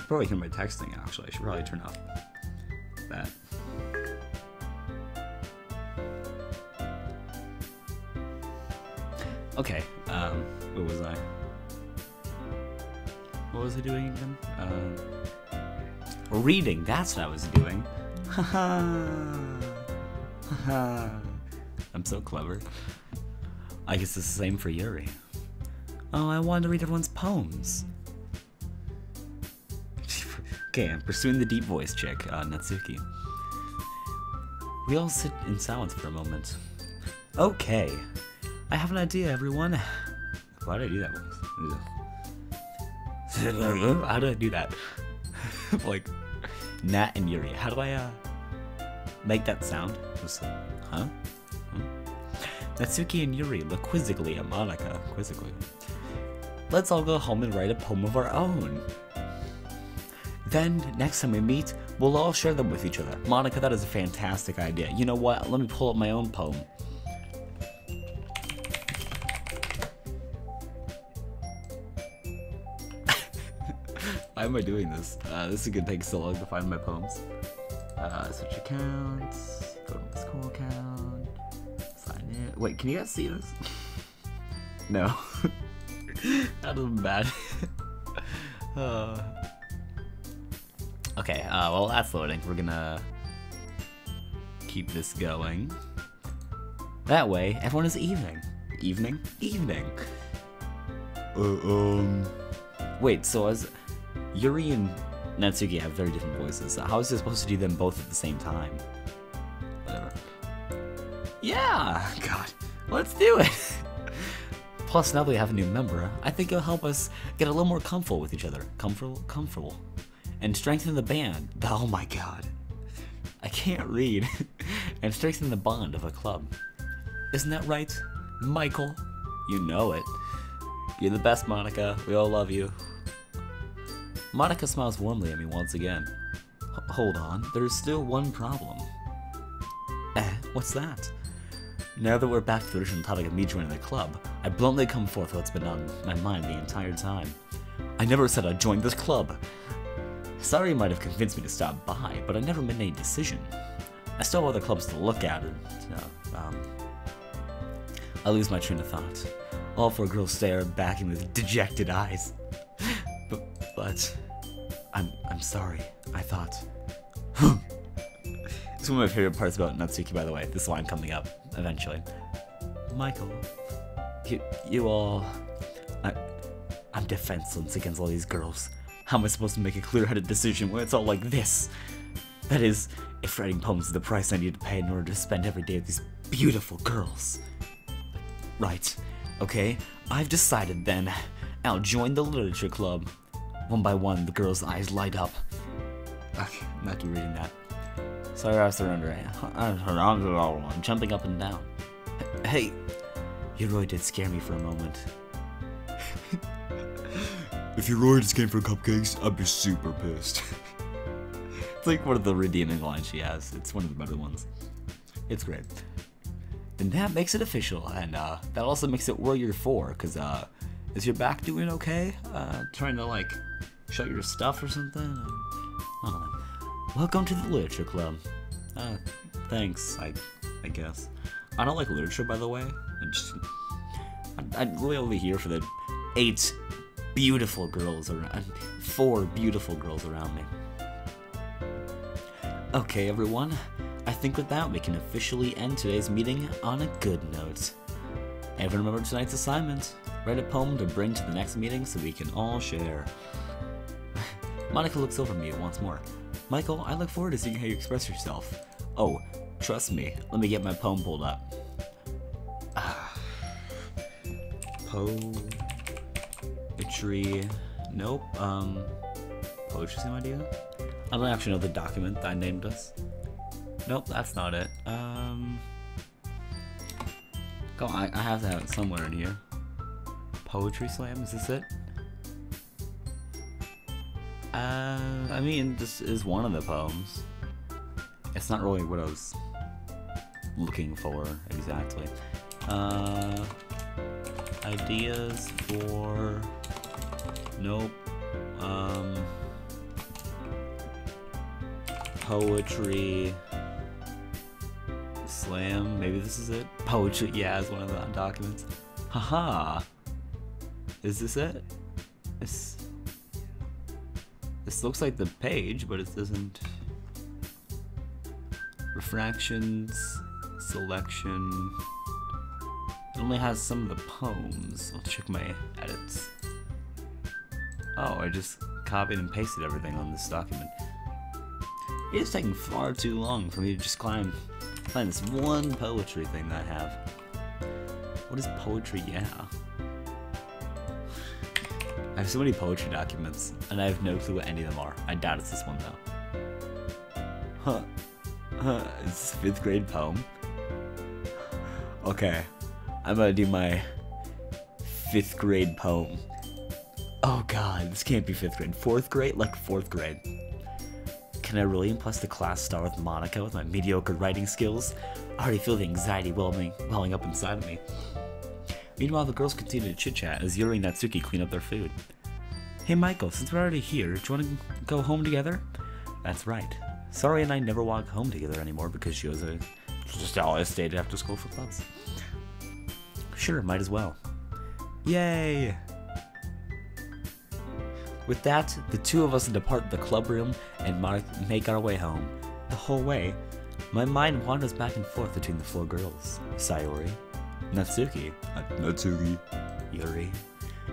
Probably hear my texting actually. I should probably turn off that. Okay, what was I? What was I doing again? Reading, that's what I was doing. Haha. Haha. I'm so clever. I guess it's the same for Yuri. Oh, I wanted to read everyone's poems. Okay, I'm pursuing the deep voice chick, Natsuki. We all sit in silence for a moment. Okay, I have an idea, everyone. Why did I do that voice? How did I do that? Like, Nat and Yuri. How do I, make that sound? Huh? Natsuki and Yuri look quizzically at Monika. Quizzically. Let's all go home and write a poem of our own. Then, next time we meet, we'll all share them with each other. Monika, that is a fantastic idea. You know what? Let me pull up my own poem. Why am I doing this? This is gonna take so long to find my poems. Switch accounts, go to my school account, sign in. Wait, can you guys see this? No. That was bad. Okay, well that's loading. We're gonna keep this going. That way, everyone is evening. Evening? Evening. Wait, so as Yuri and Natsuki have very different voices, how is it supposed to do them both at the same time? Whatever. Yeah! God, let's do it! Plus, now that we have a new member, I think it'll help us get a little more comfortable with each other. Comfortable. And strengthen the band. Oh my god. I can't read. And strengthen the bond of a club. Isn't that right, Michael? You know it. You're the best, Monika. We all love you. Monika smiles warmly at me once again. Hold on, there's still one problem. What's that? Now that we're back to the original topic of me joining the club, I bluntly come forth what's been on my mind the entire time. I never said I'd join this club. Sorry you might have convinced me to stop by, but I never made any decision. I still have other clubs to look at, and, I lose my train of thought. All four girls stare back in with dejected eyes. But I'm sorry. I thought. It's one of my favorite parts about Natsuki, by the way. This line coming up eventually. Michael, you all. I'm defenseless against all these girls. How am I supposed to make a clear-headed decision when it's all like this? That is, if writing poems is the price I need to pay in order to spend every day with these beautiful girls. Right. Okay. I've decided then. I'll join the literature club. One by one, the girls' eyes light up. Okay, I'm not reading that. Sorry, I was surrendering. I'm jumping up and down. Hey, you really did scare me for a moment. If your Roy just came for cupcakes, I'd be super pissed. It's like one of the redeeming lines she has. It's one of the better ones. It's great. And that makes it official, and that also makes it Warrior 4, because is your back doing okay? Trying to like shut your stuff or something? I don't know. Welcome to the literature club. Thanks, I guess. I don't like literature, by the way. I'm really only here for the 8 beautiful girls around, 4 beautiful girls around me. Okay, everyone. I think with that, we can officially end today's meeting on a good note. And remember tonight's assignment. Write a poem to bring to the next meeting so we can all share. Monika looks over me once more. Michael, I look forward to seeing how you express yourself. Oh, trust me. Let me get my poem pulled up. Poetry. Nope. Poetry same idea? I don't actually know the document that I named us. Nope, that's not it. Go on, I have to have it somewhere in here. Poetry slam, is this it? I mean, this is one of the poems. It's not really what I was looking for exactly. Ideas for... Nope. Poetry slam, maybe this is it? Poetry, yeah, it's one of the documents. Haha! Is this it? This looks like the page, but it doesn't... Refractions, selection... It only has some of the poems. I'll check my edits. Oh, I just copied and pasted everything on this document. It is taking far too long for me to just find this one poetry thing that I have. What is poetry? Yeah. I have so many poetry documents, and I have no clue what any of them are. I doubt it's this one though. Huh. It's a 5th grade poem. Okay. I'm gonna do my 5th grade poem. Oh god, this can't be 5th grade. 4th grade? Like 4th grade. Can I really impress the class star with Monika with my mediocre writing skills? I already feel the anxiety welling up inside of me. Meanwhile, the girls continue to chit-chat as Yuri and Natsuki clean up their food. Hey Michael, since we're already here, do you want to go home together? That's right. Sorry and I never walk home together anymore because she just always stayed after school for clubs. Sure, might as well. Yay! With that, the two of us depart the club room and make our way home. The whole way, my mind wanders back and forth between the 4 girls. Sayori, Natsuki, Yuri,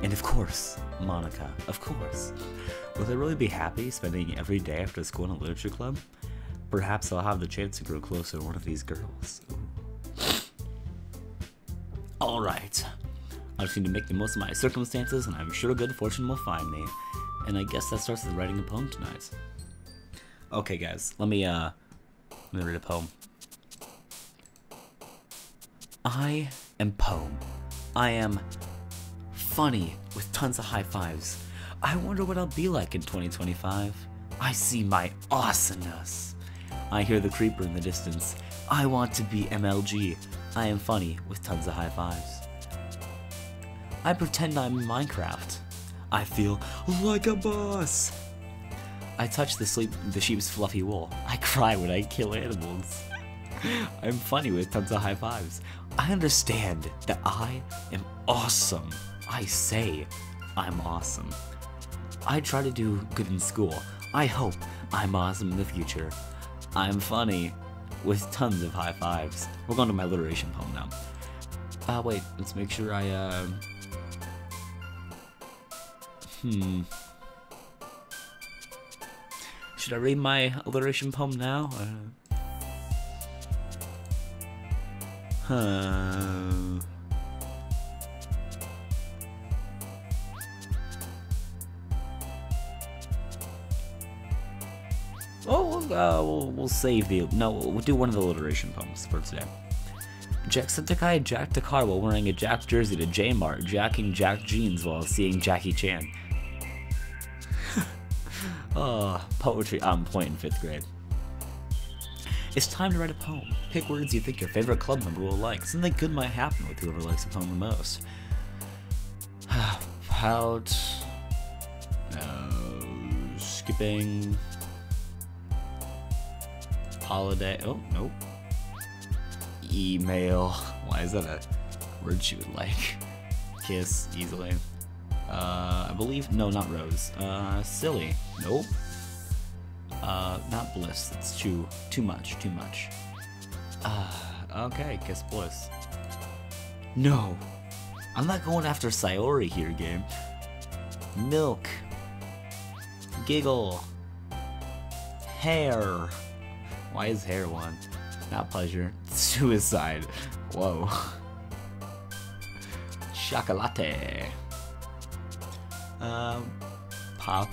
and of course, Monika, of course. Will I really be happy spending every day after school in a literature club? Perhaps I'll have the chance to grow closer to one of these girls. Alright, I just need to make the most of my circumstances, and I'm sure good fortune will find me. And I guess that starts with writing a poem tonight. Okay guys, let me read a poem. I am poem. I am funny with tons of high fives. I wonder what I'll be like in 2025. I see my awesomeness. I hear the creeper in the distance. I want to be MLG. I am funny with tons of high fives. I pretend I'm in Minecraft. I feel like a boss. I touch the sheep's fluffy wool. I cry when I kill animals. I'm funny with tons of high fives. I understand that I am awesome. I say I'm awesome. I try to do good in school. I hope I'm awesome in the future. I'm funny with tons of high fives. We're going to my alliteration poem now. Wait, let's make sure I, Should I read my alliteration poem now? We'll save the... No, we'll do one of the alliteration poems for today. Jacksepticeye jacked a car while wearing a Jack jersey to J-Mart, jacking Jack jeans while seeing Jackie Chan. Oh, poetry on point in 5th grade. It's time to write a poem. Pick words you think your favorite club member will like. Something good might happen with whoever likes the poem the most. Pout. Skipping. Holiday. Oh, nope. Email. Why is that a word she would like? Kiss, easily. I believe, no, not rose. Silly. Nope. Not bliss. It's too much. Okay, kiss bliss. No. I'm not going after Sayori here, game. Milk. Giggle. Hair. Why is hair one? Not pleasure. Suicide. Whoa. Chocolate. Papa.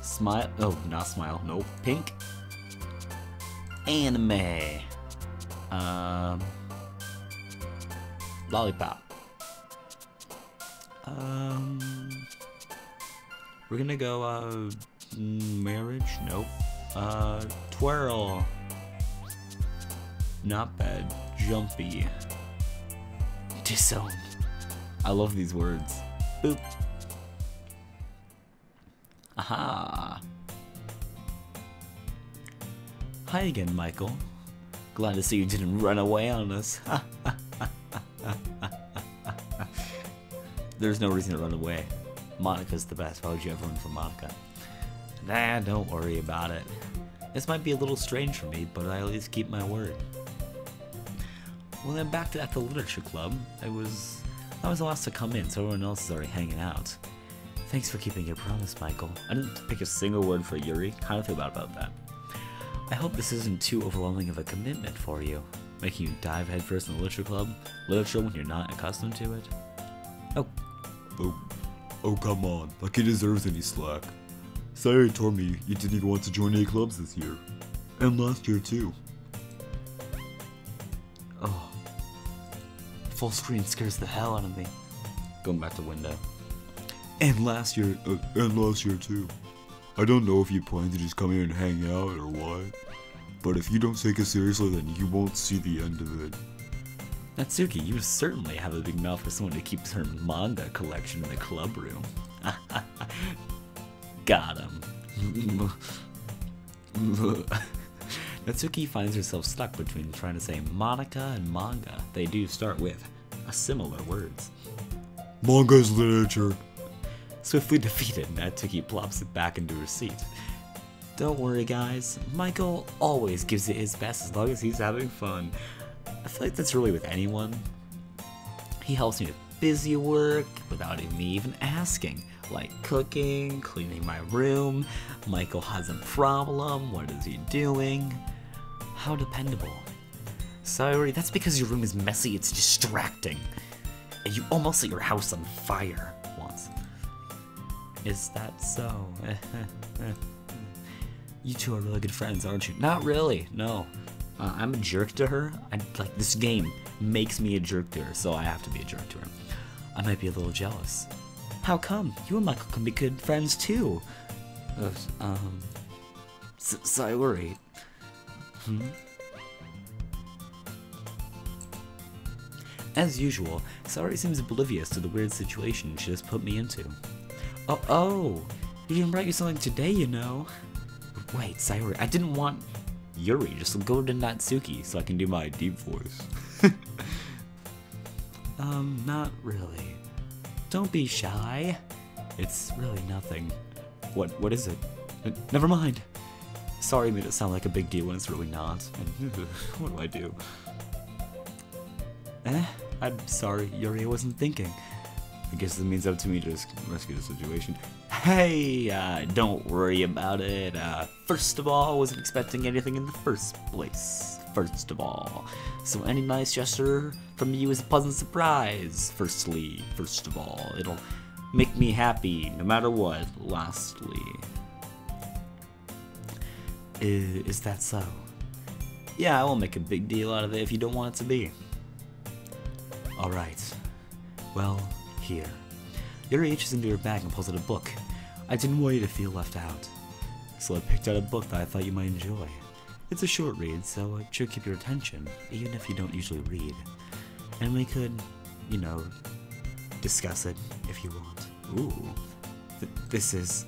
Smile. Oh, not smile. Nope. Pink. Anime. Lollipop. We're gonna go, marriage? Nope. Twirl. Not bad. Jumpy. Disown. I love these words. Boop. Aha. Hi again, Michael. Glad to see you didn't run away on us. There's no reason to run away. Monika's the best. Why would you ever run from Monika? Nah, don't worry about it. This might be a little strange for me, but I at least keep my word. Well, then back to at the literature club. I was the last to come in, so everyone else is already hanging out. Thanks for keeping your promise, Michael. I didn't pick a single word for Yuri. Kind of feel bad about that. I hope this isn't too overwhelming of a commitment for you, making you dive headfirst in the literature club, literature when you're not accustomed to it. Oh, come on. Like he deserves any slack. Sayori told me you didn't even want to join any clubs this year. And last year, too. Oh. Full screen scares the hell out of me. Going back to window. And last year, too. I don't know if you plan to just come here and hang out or what, but if you don't take it seriously, then you won't see the end of it. Natsuki, you certainly have a big mouth for someone who keeps her manga collection in the club room. Got him. Natsuki finds herself stuck between trying to say Monika and manga. They do start with similar words. Manga is literature. Swiftly defeated, Natsuki plops it back into her seat. Don't worry, guys. Michael always gives it his best as long as he's having fun. I feel like that's really with anyone. He helps me with busy work without me even asking, like cooking, cleaning my room. Michael has a problem. What is he doing? How dependable. Sorry, that's because your room is messy. It's distracting. And you almost set your house on fire once. Is that so? You two are really good friends, aren't you? Not really, no. I'm a jerk to her. Like, this game makes me a jerk to her, so I have to be a jerk to her. I might be a little jealous. How come? You and Michael can be good friends, too. Sayori. As usual, Sayori seems oblivious to the weird situation she just put me into. Oh, you didn't write you something today, you know. Wait, Sayori, I didn't want Yuri, just go to Natsuki so I can do my deep voice. Not really. Don't be shy. It's really nothing. What is it? Never mind. Sorry made it sound like a big deal when it's really not. What do I do? I'm sorry, Yuri, I wasn't thinking. I guess it means up to me to just rescue the situation. Hey, don't worry about it. First of all, I wasn't expecting anything in the first place. First of all. So any nice gesture from you is a pleasant surprise. First of all. It'll make me happy, no matter what. Lastly. Is that so? Yeah, I won't make a big deal out of it if you don't want it to be. Alright. Well, here. Yuri reaches into her bag and pulls out a book. I didn't want you to feel left out, so I picked out a book that I thought you might enjoy. It's a short read, so it should keep your attention, even if you don't usually read. And we could, you know, discuss it if you want. Ooh. This is...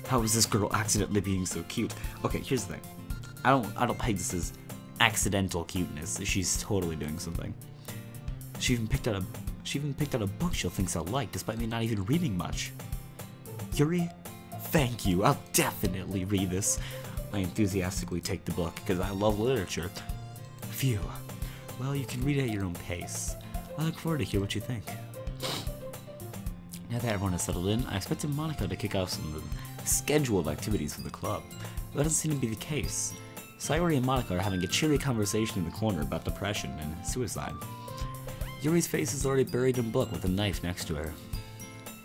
How is this girl accidentally being so cute? Okay, here's the thing. I don't peg this as accidental cuteness. She's totally doing something. She even picked out a book she'll think I'll like, despite me not even reading much. Yuri, thank you. I'll definitely read this. I enthusiastically take the book because I love literature. Phew. Well, you can read it at your own pace. I look forward to hear what you think. Now that everyone has settled in, I expected Monika to kick off scheduled activities for the club. But that doesn't seem to be the case. Sayori and Monika are having a cheery conversation in the corner about depression and suicide. Yuri's face is already buried in a book with a knife next to her.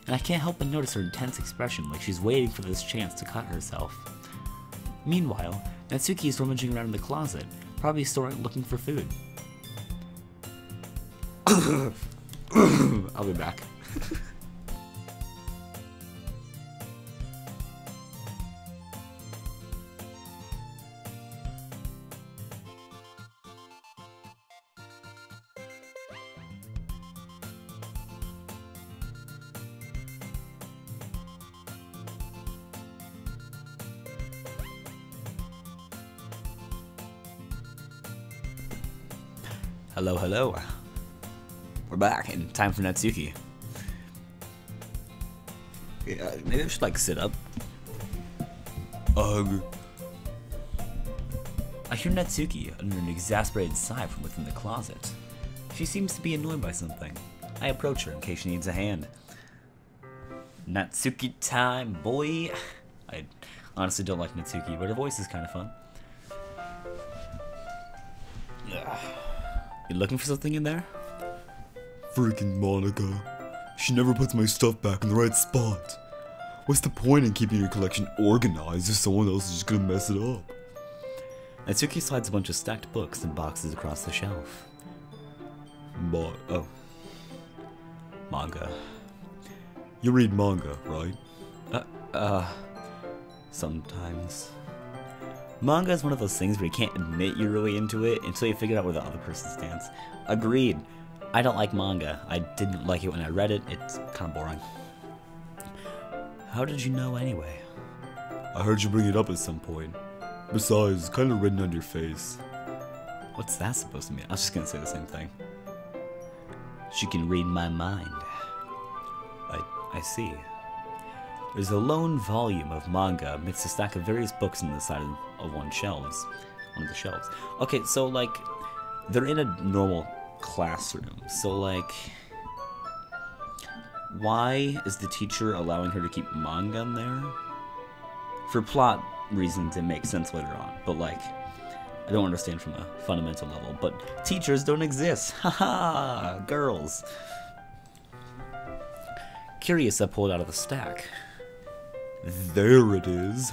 And I can't help but notice her intense expression, like she's waiting for this chance to cut herself. Meanwhile, Natsuki is rummaging around in the closet, probably looking for food. I'll be back. Hello, hello. We're back, and time for Natsuki. Yeah, maybe I should, like, sit up. Ugh. I hear Natsuki under an exasperated sigh from within the closet. She seems to be annoyed by something. I approach her in case she needs a hand. Natsuki time, boy. I honestly don't like Natsuki, but her voice is kind of fun. You looking for something in there? Freaking Monika. She never puts my stuff back in the right spot. What's the point in keeping your collection organized if someone else is just gonna mess it up? Natsuki slides a bunch of stacked books and boxes across the shelf. Manga. You read manga, right? Sometimes. Manga is one of those things where you can't admit you're really into it until you figure out where the other person stands. Agreed. I don't like manga. I didn't like it when I read it. It's kind of boring. How did you know anyway? I heard you bring it up at some point. Besides, it's kind of written on your face. What's that supposed to mean? I was just gonna say the same thing. She can read my mind. I see. There's a lone volume of manga amidst a stack of various books on the side of one of the shelves. Okay, so like, they're in a normal classroom. So like, why is the teacher allowing her to keep manga in there? For plot reasons, it makes sense later on. But like, I don't understand from a fundamental level. But teachers don't exist. Haha, girls. Curious, I pulled out of the stack. There it is.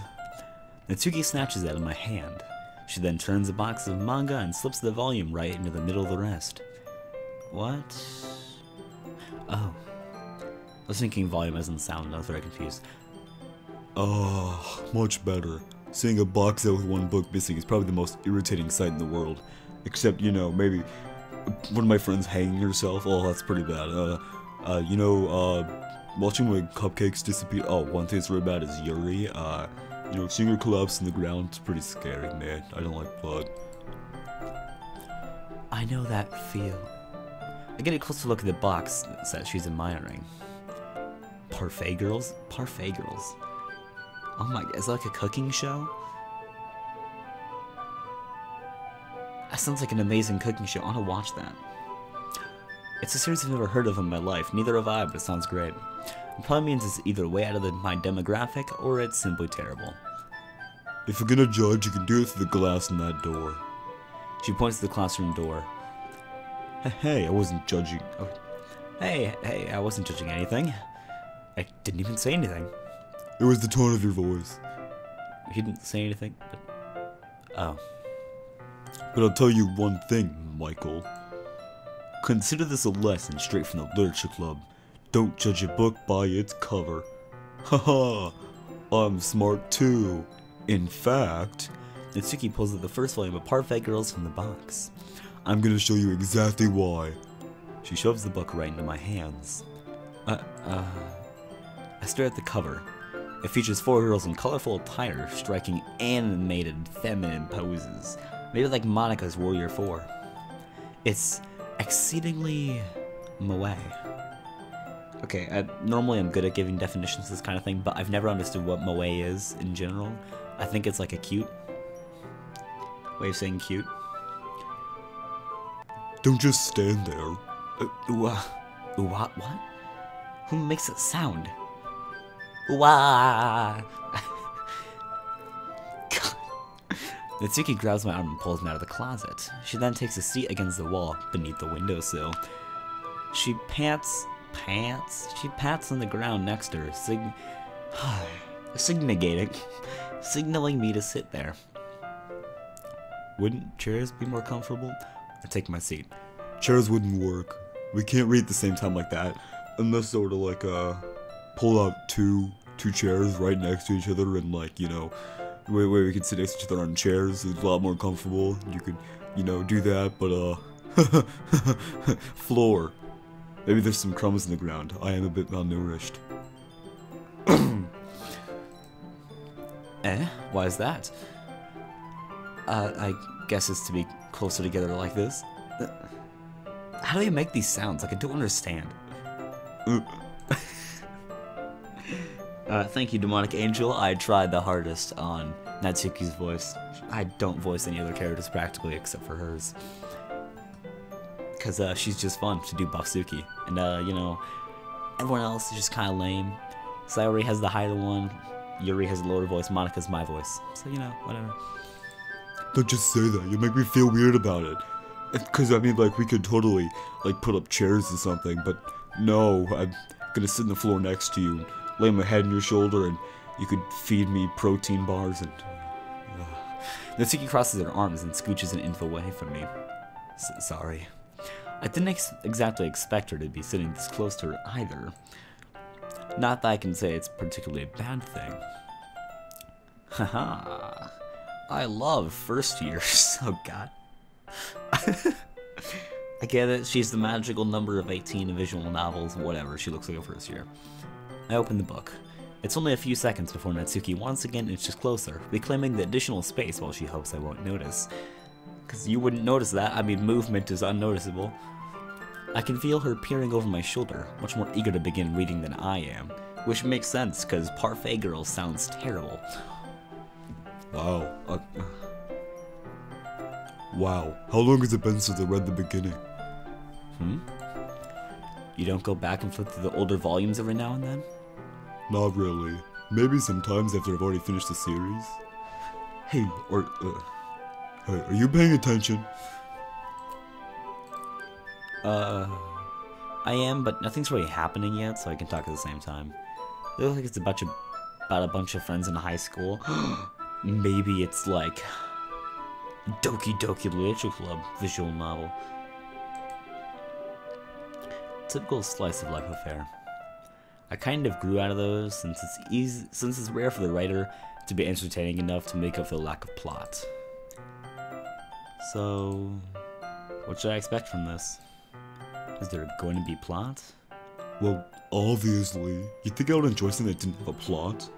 Natsuki snatches it out of my hand. She then turns the box of manga and slips the volume right into the middle of the rest. What? Oh. I was thinking volume as in sound, and I was very confused. Oh, much better. Seeing a box out with one book missing is probably the most irritating sight in the world. Except, you know, maybe one of my friends hanging herself. Oh, that's pretty bad. Watching my cupcakes disappear. Oh, one thing that's really bad is Yuri. Seeing her collapse in the ground is pretty scary, man. I don't like blood. I know that feel. I get a closer look at the box that says she's admiring. Parfait girls? Parfait girls. Oh my god, is that like a cooking show? That sounds like an amazing cooking show. I want to watch that. It's a series I've never heard of in my life. Neither have I, but it sounds great. It probably means it's either way out of my demographic, or it's simply terrible. If you're gonna judge, you can do it through the glass in that door. She points to the classroom door. Hey, I wasn't judging. Oh. Hey, I wasn't judging anything. I didn't even say anything. It was the tone of your voice. You didn't say anything, but... Oh. But I'll tell you one thing, Michael. Consider this a lesson straight from the literature club. Don't judge a book by its cover. Haha, I'm smart too. In fact... Natsuki pulls out the first volume of Parfait Girls from the box. I'm gonna show you exactly why. She shoves the book right into my hands. I stare at the cover. It features 4 girls in colorful attire, striking animated feminine poses. Maybe like Monika's Warrior 4. It's exceedingly moe. Okay, normally I'm good at giving definitions to this kind of thing, but I've never understood what moe is in general. I think it's like a cute way of saying cute. Don't just stand there. What? Who makes it sound? Wah! Natsuki grabs my arm and pulls me out of the closet. She then takes a seat against the wall beneath the windowsill. She pats on the ground next to her, signaling me to sit there. Wouldn't chairs be more comfortable? I take my seat. Chairs wouldn't work. We can't read at the same time like that, unless sort of like pull out two chairs right next to each other and like, you know, where we could sit next to each other on chairs. It's a lot more comfortable. You could, you know, do that, but floor. Maybe there's some crumbs in the ground. I am a bit malnourished. Why is that? I guess it's to be closer together like this. How do you make these sounds? Like, I don't understand. Thank you, Demonic Angel. I tried the hardest on Natsuki's voice. I don't voice any other characters practically except for hers. Because she's just fun to do Bafsuki. And, you know, everyone else is just kind of lame. Sayori has the higher one. Yuri has a lower voice. Monika's my voice. So, you know, whatever. Don't just say that. You make me feel weird about it. Because, I mean, like, we could totally, like, put up chairs or something. But, no, I'm gonna sit on the floor next to you. Lay my head on your shoulder and you could feed me protein bars and... Natsuki crosses her arms and scooches an inch away from me. Sorry. I didn't exactly expect her to be sitting this close to her either. Not that I can say it's particularly a bad thing. Haha. I love first years. Oh god. I get it, she's the magical number of 18 in visual novels, whatever, she looks like a first year. I open the book. It's only a few seconds before Natsuki once again inches closer, reclaiming the additional space while she hopes I won't notice. Cause you wouldn't notice that, I mean movement is unnoticeable. I can feel her peering over my shoulder, much more eager to begin reading than I am. Which makes sense, cause Parfait Girl sounds terrible. Wow. Wow. How long has it been since I read the beginning? You don't go back and flip through the older volumes every now and then? Not really. Maybe sometimes after I've already finished the series. Hey, hey, are you paying attention? I am, but nothing's really happening yet, so I can talk at the same time. It looks like it's about a bunch of friends in high school. Maybe it's like Doki Doki Literature Club visual novel. Typical slice of life affair. I kind of grew out of those since it's rare for the writer to be entertaining enough to make up for the lack of plot. So, what should I expect from this? Is there going to be plot? Well, obviously. You think I would enjoy something that didn't have a plot?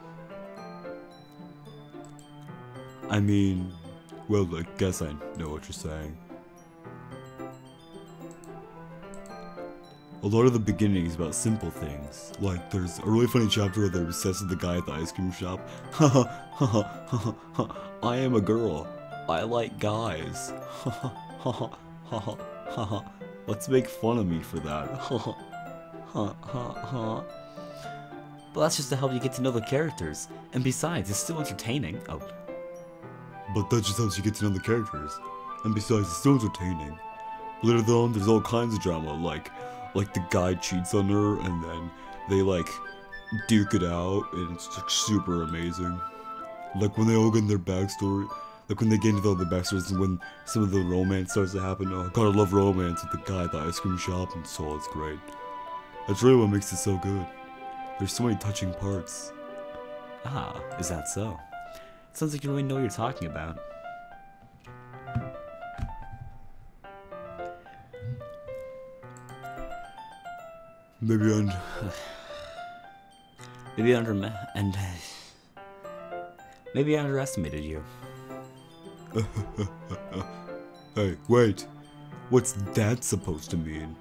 I mean, well, I guess I know what you're saying. A lot of the beginning is about simple things. Like, there's a really funny chapter where they're obsessed with the guy at the ice cream shop. Haha, haha, haha, haha. I am a girl. I like guys. Haha, haha, haha, haha. Let's make fun of me for that. Haha, ha, ha, ha. But that's just to help you get to know the characters. And besides, it's still entertaining. Oh. But that just helps you get to know the characters. And besides, it's still entertaining. Later on, there's all kinds of drama, like the guy cheats on her, and then they, like, duke it out, and it's, like, super amazing. Like, when they all get in their backstory, like, when they get into all the backstories, and when some of the romance starts to happen, oh god, I love romance with the guy at the ice cream shop, and so it's great. That's really what makes it so good. There's so many touching parts. Ah, is that so? It sounds like you really know what you're talking about. Maybe maybe I underestimated you. Hey, wait. What's that supposed to mean?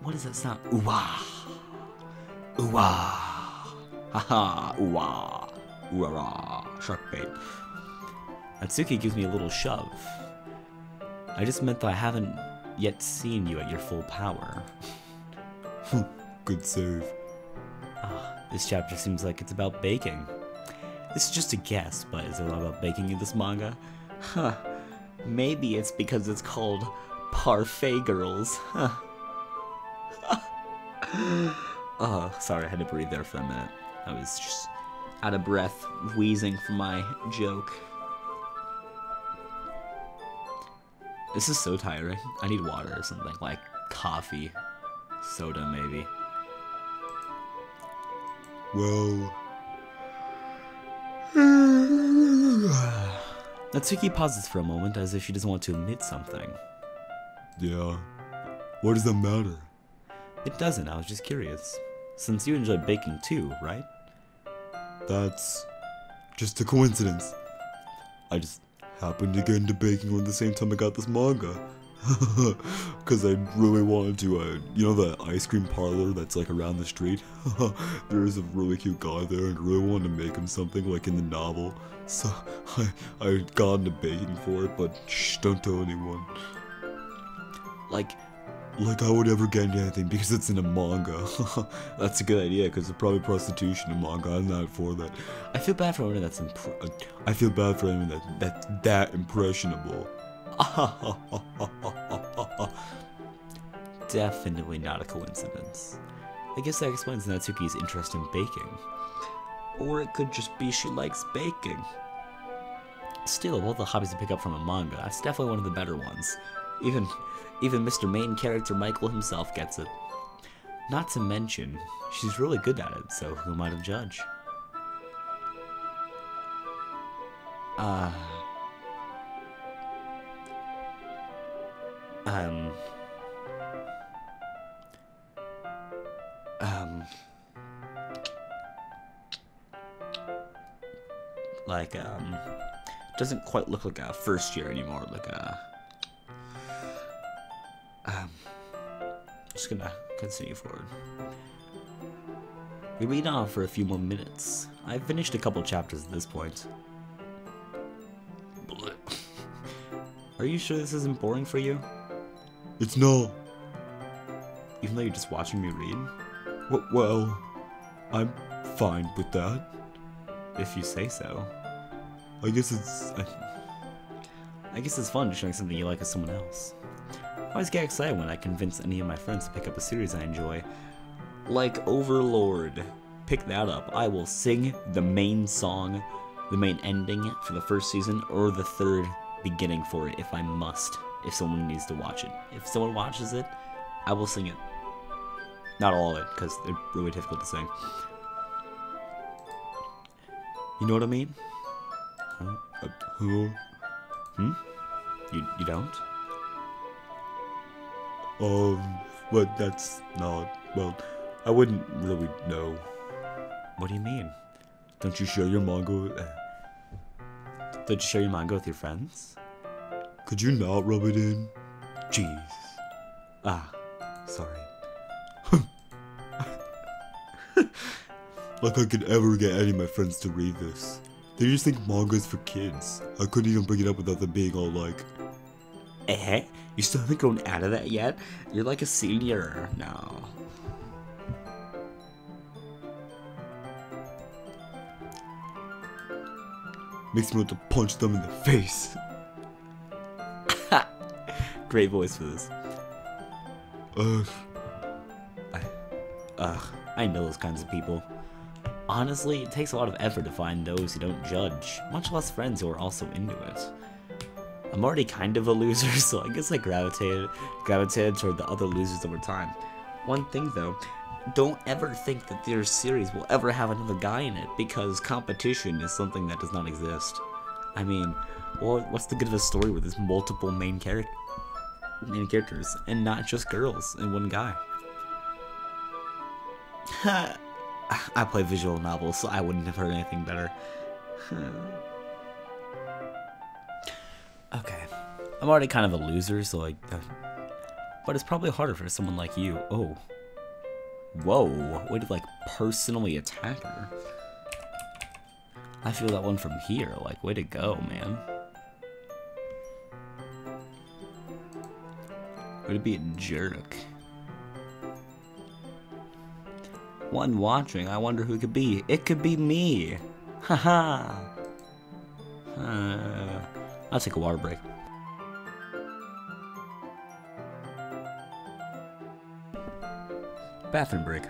What does that sound? Ooh-wah. Ooh-wah. Haha. Ooh-wah. Ooh-rah. Shark bait. Natsuki gives me a little shove. I just meant that I haven't yet seen you at your full power. Good save. This chapter seems like it's about baking. This is just a guess, but is there a lot about baking in this manga? Huh. Maybe it's because it's called Parfait Girls. Huh. Oh, sorry, I had to breathe there for a minute. I was just out of breath, wheezing from my joke. This is so tiring. I need water or something, like coffee, soda maybe. Well... Natsuki pauses for a moment as if she doesn't want to admit something. Yeah. What does that matter? It doesn't, I was just curious. Since you enjoy baking too, right? That's just a coincidence. I just happened to get into baking around the same time I got this manga. Because I really wanted to, you know that ice cream parlor that's like around the street? There's a really cute guy there and I really wanted to make him something like in the novel. So I got into baking for it, but shh, don't tell anyone. Like I would ever get into anything because it's in a manga. That's a good idea because it's probably prostitution in manga. I'm not for that. I feel bad for anyone that's I feel bad for anyone that's that impressionable. Definitely not a coincidence. I guess that explains Natsuki's interest in baking. Or it could just be she likes baking. Still, of all the hobbies to pick up from a manga, that's definitely one of the better ones. Even Mr. Main Character Michael himself gets it. Not to mention, she's really good at it, so who might have judged? Doesn't quite look like a first year anymore, like a, just gonna continue forward. We read on for a few more minutes. I've finished a couple chapters at this point. Are you sure this isn't boring for you? It's not. Even though you're just watching me read? Well, I'm fine with that. If you say so. I guess it's fun showing something you like with someone else. I always get excited when I convince any of my friends to pick up a series I enjoy. Like Overlord. Pick that up. I will sing the main song, the main ending for the first season, or the third beginning for it if I must, if someone needs to watch it. If someone watches it, I will sing it. Not all of it, because they're really difficult to sing. You know what I mean? Huh? Who? You don't? But that's not, well, I wouldn't really know. What do you mean? Don't you share your manga? Don't you share your manga with your friends? Could you not rub it in? Jeez. Sorry. Like I could ever get any of my friends to read this. They just think manga is for kids. I couldn't even bring it up without them being all like... Eh? You still haven't grown out of that yet? You're like a senior now. Makes me want to punch them in the face. Great voice for this. I know those kinds of people. Honestly, it takes a lot of effort to find those who don't judge, much less friends who are also into it. I'm already kind of a loser, so I guess I gravitated toward the other losers over time. One thing though, don't ever think that their series will ever have another guy in it, because competition is something that does not exist. I mean, well, what's the good of a story where there's multiple main characters, and not just girls and one guy? I play visual novels, so I wouldn't have heard anything better. Okay. I'm already kind of a loser, so like... but it's probably harder for someone like you. Oh. Whoa. Way to, like, personally attack her. I feel that one from here. Like, way to go, man. Way to be a jerk. One watching, I wonder who it could be. It could be me. Haha. I'll take a water break. Bathroom break.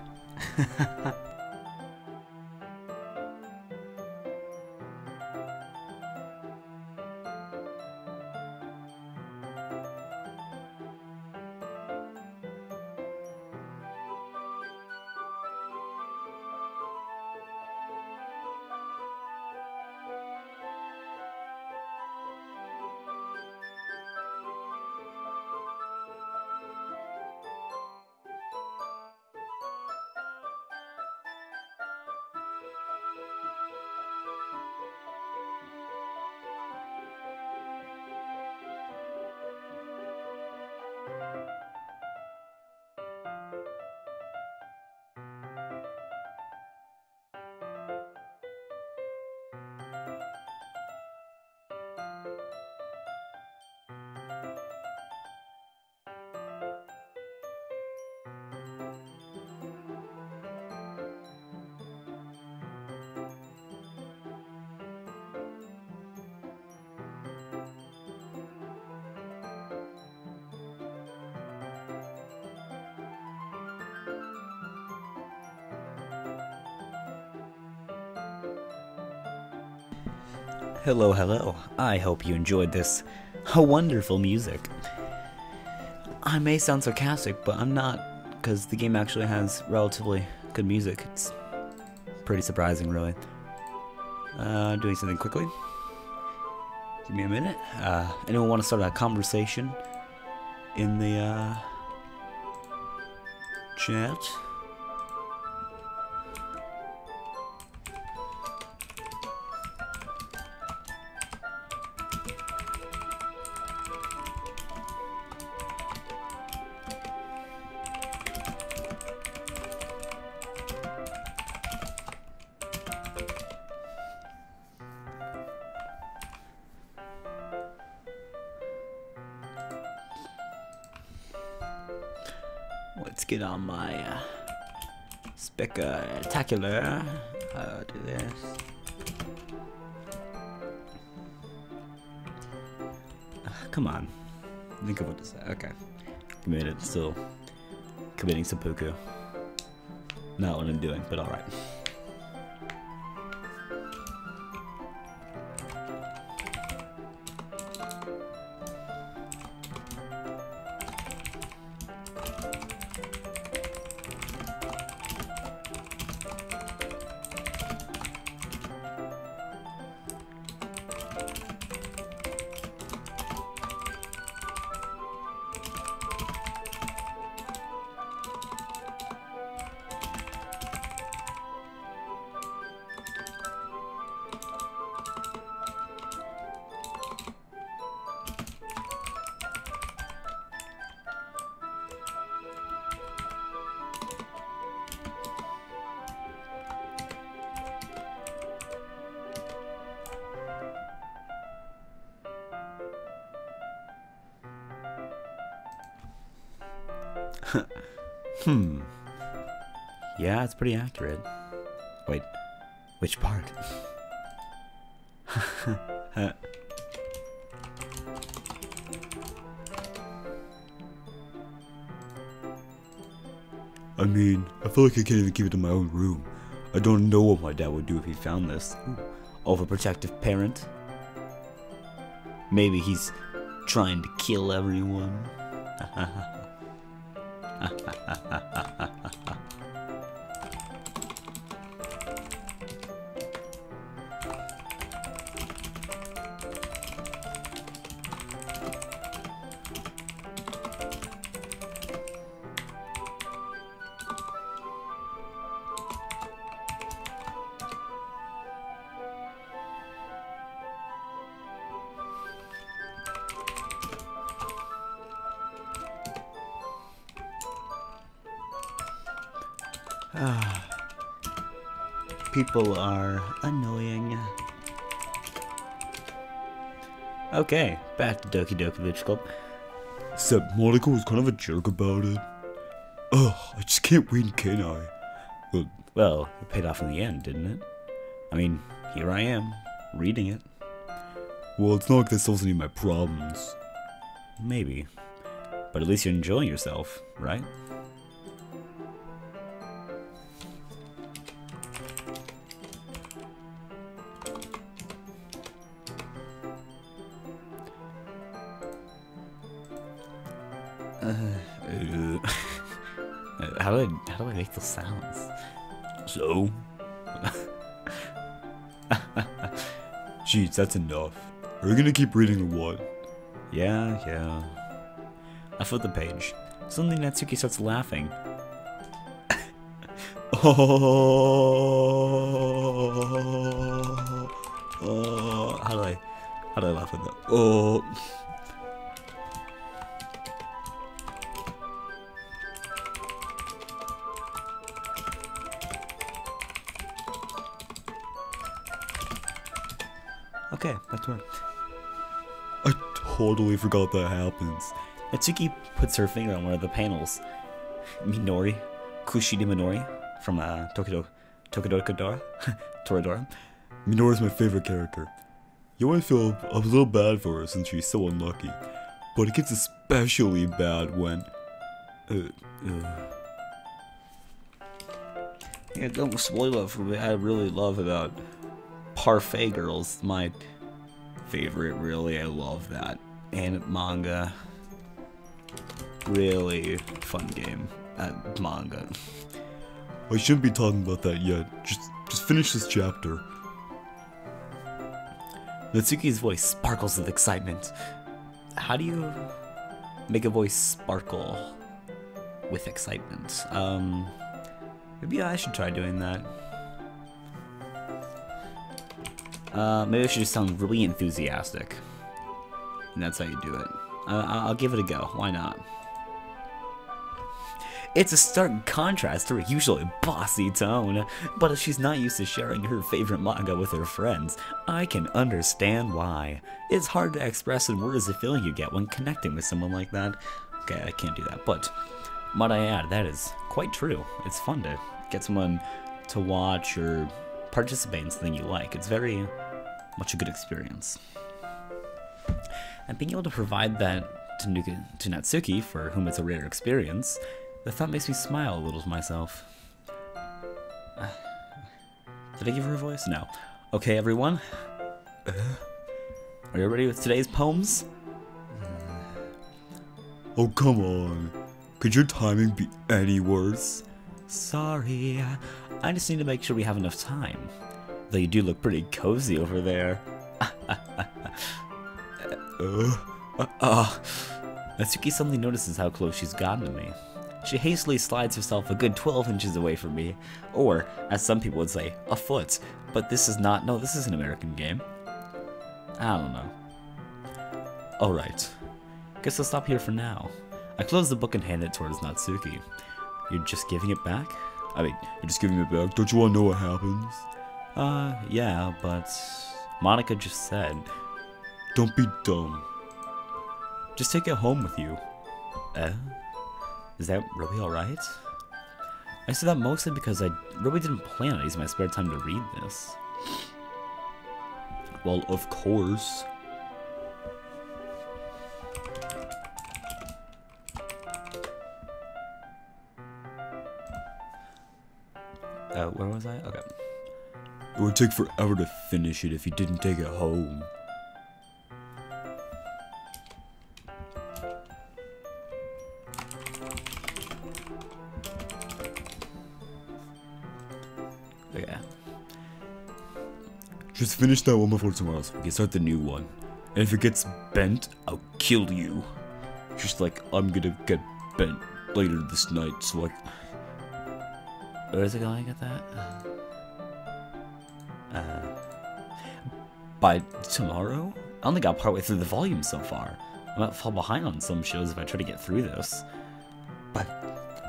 Hello, hello. I hope you enjoyed this wonderful music. I may sound sarcastic, but I'm not, because the game actually has relatively good music. It's pretty surprising, really. Doing something quickly. Give me a minute. Anyone want to start a conversation in the chat? Let's get on my spectacular. Do this. Come on. Think of what to say. Okay. Committed. Still committing seppuku. Not what I'm doing, but alright. Yeah, it's pretty accurate. Wait, which part? I mean, I feel like I can't even keep it in my own room. I don't know what my dad would do if he found this. Overprotective parent. Maybe he's trying to kill everyone. People are annoying. Okay, back to Doki Doki Club. Except Monika was kind of a jerk about it. Ugh, I just can't win, can I? Well, Well, it paid off in the end, didn't it? I mean, here I am, reading it. Well, it's not like that solves any of my problems. Maybe. But at least you're enjoying yourself, right? How do I make those sounds? So? Jeez, that's enough. Are you gonna keep reading or what? Yeah. I flip the page. Suddenly Natsuki starts laughing. How do I laugh at that? Oh. Okay, that's right. I totally forgot that happens. Natsuki puts her finger on one of the panels. Minori, Kushida Minori, from Toradora. Minori's my favorite character. You always feel a little bad for her since she's so unlucky, but it gets especially bad when... Yeah, don't spoil it for me. I really love about Parfait Girls. My favorite, really. I love that. And manga. Really fun game. Manga. I shouldn't be talking about that yet. Just finish this chapter. Natsuki's voice sparkles with excitement. How do you make a voice sparkle with excitement? Maybe I should try doing that. Maybe I should just sound really enthusiastic. And that's how you do it. I'll give it a go. Why not? It's a stark contrast to her usually bossy tone, but if she's not used to sharing her favorite manga with her friends, I can understand why. It's hard to express in words the feeling you get when connecting with someone like that. Okay, I can't do that, but might I add, that is quite true. It's fun to get someone to watch or participate in something you like. It's very much a good experience. And being able to provide that to Natsuki, for whom it's a rare experience, the thought makes me smile a little to myself. Did I give her a voice? No. Okay, everyone. Are you ready with today's poems? Oh, come on. Could your timing be any worse? Sorry. I just need to make sure we have enough time. Though you do look pretty cozy over there. Natsuki suddenly notices how close she's gotten to me. She hastily slides herself a good 12 inches away from me, or, as some people would say, a foot. But this is not, no, this is an American game. I don't know. Alright. Guess I'll stop here for now. I close the book and hand it towards Natsuki. You're just giving it back? I mean, You're just giving it back. Don't you want to know what happens? Yeah, but Monika just said. Don't be dumb. Just take it home with you. Is that really alright? I said that mostly because I really didn't plan on using my spare time to read this. Well, of course. Where was I? Okay. It would take forever to finish it if you didn't take it home. Okay. Just finish that one before tomorrow so we can start the new one. And if it gets bent, I'll kill you. Just like I'm gonna get bent later this night, so like... Where is it going at that? By tomorrow? I only got partway through the volume so far. I might fall behind on some shows if I try to get through this. But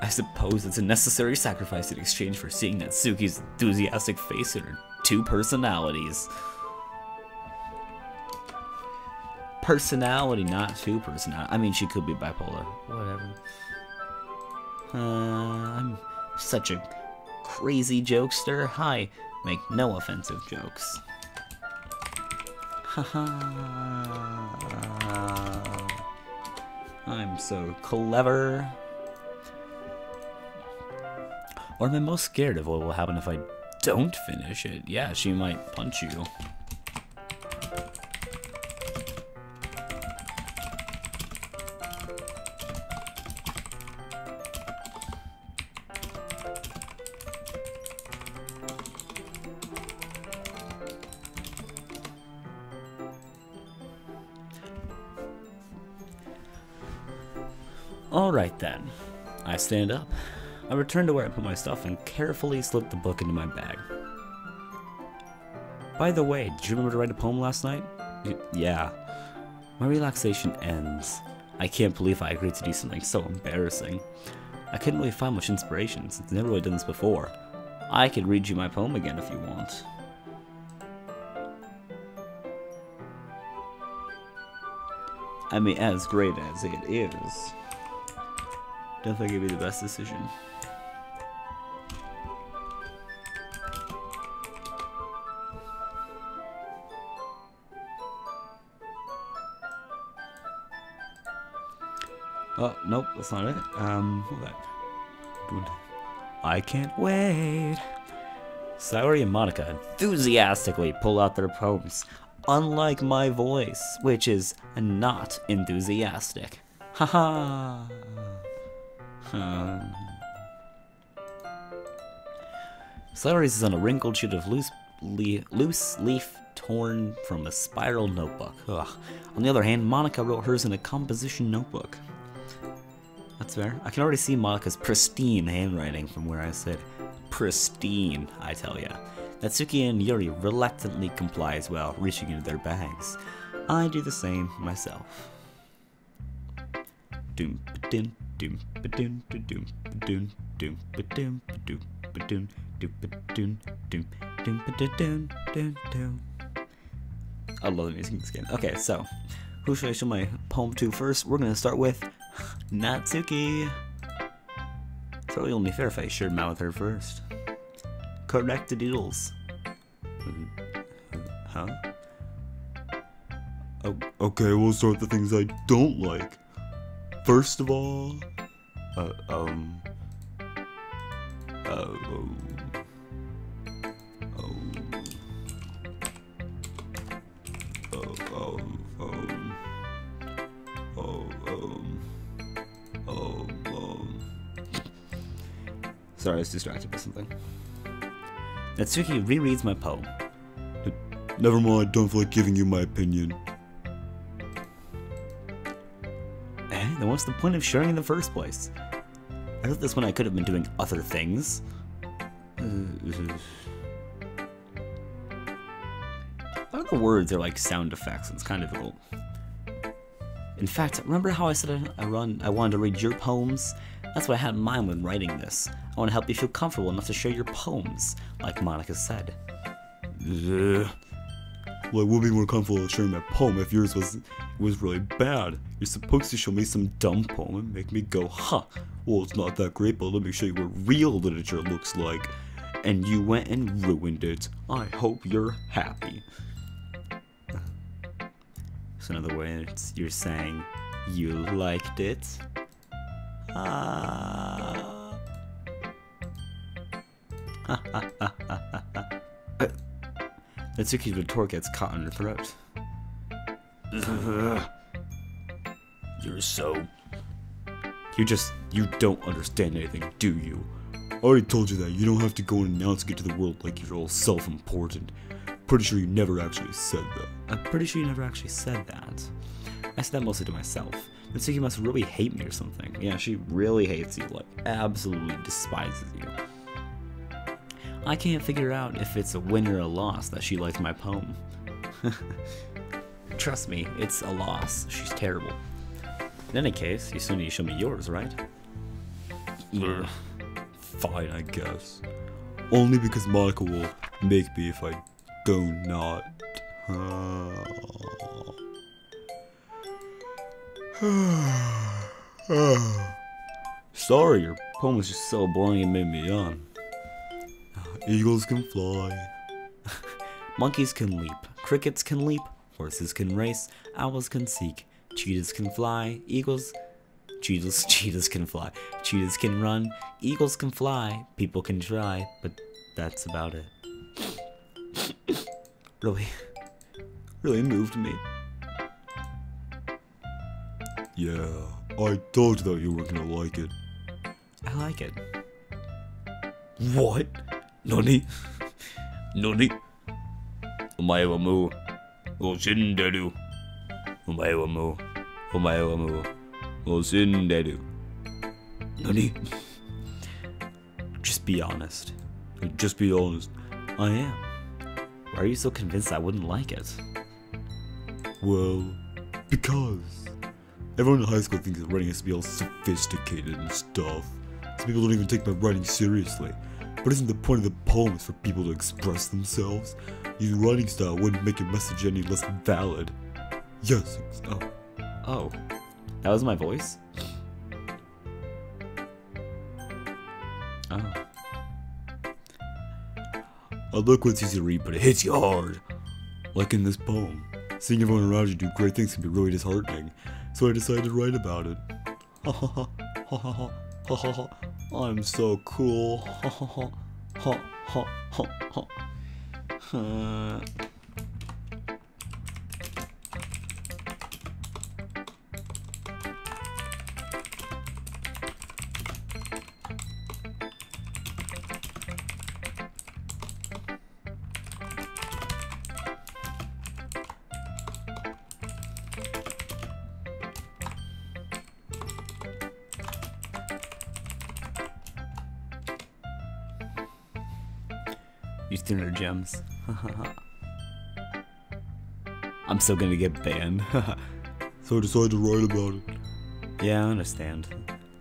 I suppose it's a necessary sacrifice in exchange for seeing Natsuki's enthusiastic face and her two personalities. Personality, not two personality. I mean, she could be bipolar. Whatever. I'm such a crazy jokester. I make no offensive jokes. Haha. I'm so clever. Or am I most scared of what will happen if I don't finish it? Yeah, she might punch you. Alright then. I stand up. I return to where I put my stuff and carefully slip the book into my bag. By the way, did you remember to write a poem last night? Yeah. My relaxation ends. I can't believe I agreed to do something so embarrassing. I couldn't really find much inspiration since I've never really done this before. I could read you my poem again if you want. I mean, as great as it is, don't think it'd be the best decision. Oh, nope, that's not it. What that? I can't wait. Sayori and Monika enthusiastically pull out their poems, unlike my voice, which is not enthusiastic. Haha. Sayori's is on a wrinkled sheet of loose leaf torn from a spiral notebook. Ugh. On the other hand, Monika wrote hers in a composition notebook. That's fair. I can already see Monika's pristine handwriting from where I said pristine, I tell ya. Natsuki and Yuri reluctantly comply as well, reaching into their bags. I do the same myself. Doom ba-doom, doom ba-doom, doom ba-doom, doom ba-doom, doom ba-doom, doom ba-doom, doom ba-doom, doom doom. I love the music in this game. Okay, so who should I show my poem to first? We're gonna start with Natsuki. It's probably only fair if I share mouth with her first. Correct the doodles. Huh? Oh, okay, we'll start with the things I don't like. First of all, Sorry, I was distracted by something. Natsuki rereads my poem. Never mind, don't feel like giving you my opinion. Then what's the point of sharing in the first place? I thought this one I could have been doing other things. All the words are like sound effects, it's kind of difficult. In fact, remember how I said I wanted to read your poems? That's what I had in mind when writing this. I want to help you feel comfortable enough to share your poems, like Monika said. Well, I would be more comfortable sharing my poem if yours was really bad. You're supposed to show me some dumb poem and make me go, huh, well, it's not that great, but let me show you what real literature looks like. And you went and ruined it. I hope you're happy. So in other words, you're saying you liked it? Natsuki's retort gets caught in her throat. You're so... You don't understand anything, do you? I already told you that. You don't have to go and announce it to the world like you're all self-important. Pretty sure you never actually said that. I'm pretty sure you never actually said that. I said that mostly to myself. Natsuki must really hate me or something. Yeah, she really hates you, like, absolutely despises you. I can't figure out if it's a win or a loss that she liked my poem. Trust me, it's a loss. She's terrible. In any case, you still need to show me yours, right? Fine, I guess. Only because Monika will make me if I do not. Sorry, your poem was just so boring it made me yawn. Eagles can fly. Monkeys can leap, crickets can leap, horses can race, owls can seek, cheetahs can fly, cheetahs can fly, cheetahs can run, eagles can fly, people can try, but that's about it. Really moved me. Yeah, I told you that you were gonna like it. I like it. What? Nani? Nani? Omae wa mu o shinderu. Omae wa mu. Omae wa mu o shinderu. Nani? Just be honest. Just be honest. I am. Why are you so convinced I wouldn't like it? Well, because everyone in high school thinks that writing has to be all sophisticated and stuff. Some people don't even take my writing seriously. But isn't the point of the poem is for people to express themselves? Your writing style wouldn't make your message any less valid. Yes. Oh. That was my voice? Oh. I look what's easy to read, but it hits you hard. Like in this poem. Seeing everyone around you do great things can be really disheartening. So I decided to write about it. Ha ha ha ha ha ha ha ha ha. I'm so cool. Ha ha ha ha ha ha ha. You thinner gems. I'm still gonna get banned. So I decided to write about it. Yeah, I understand.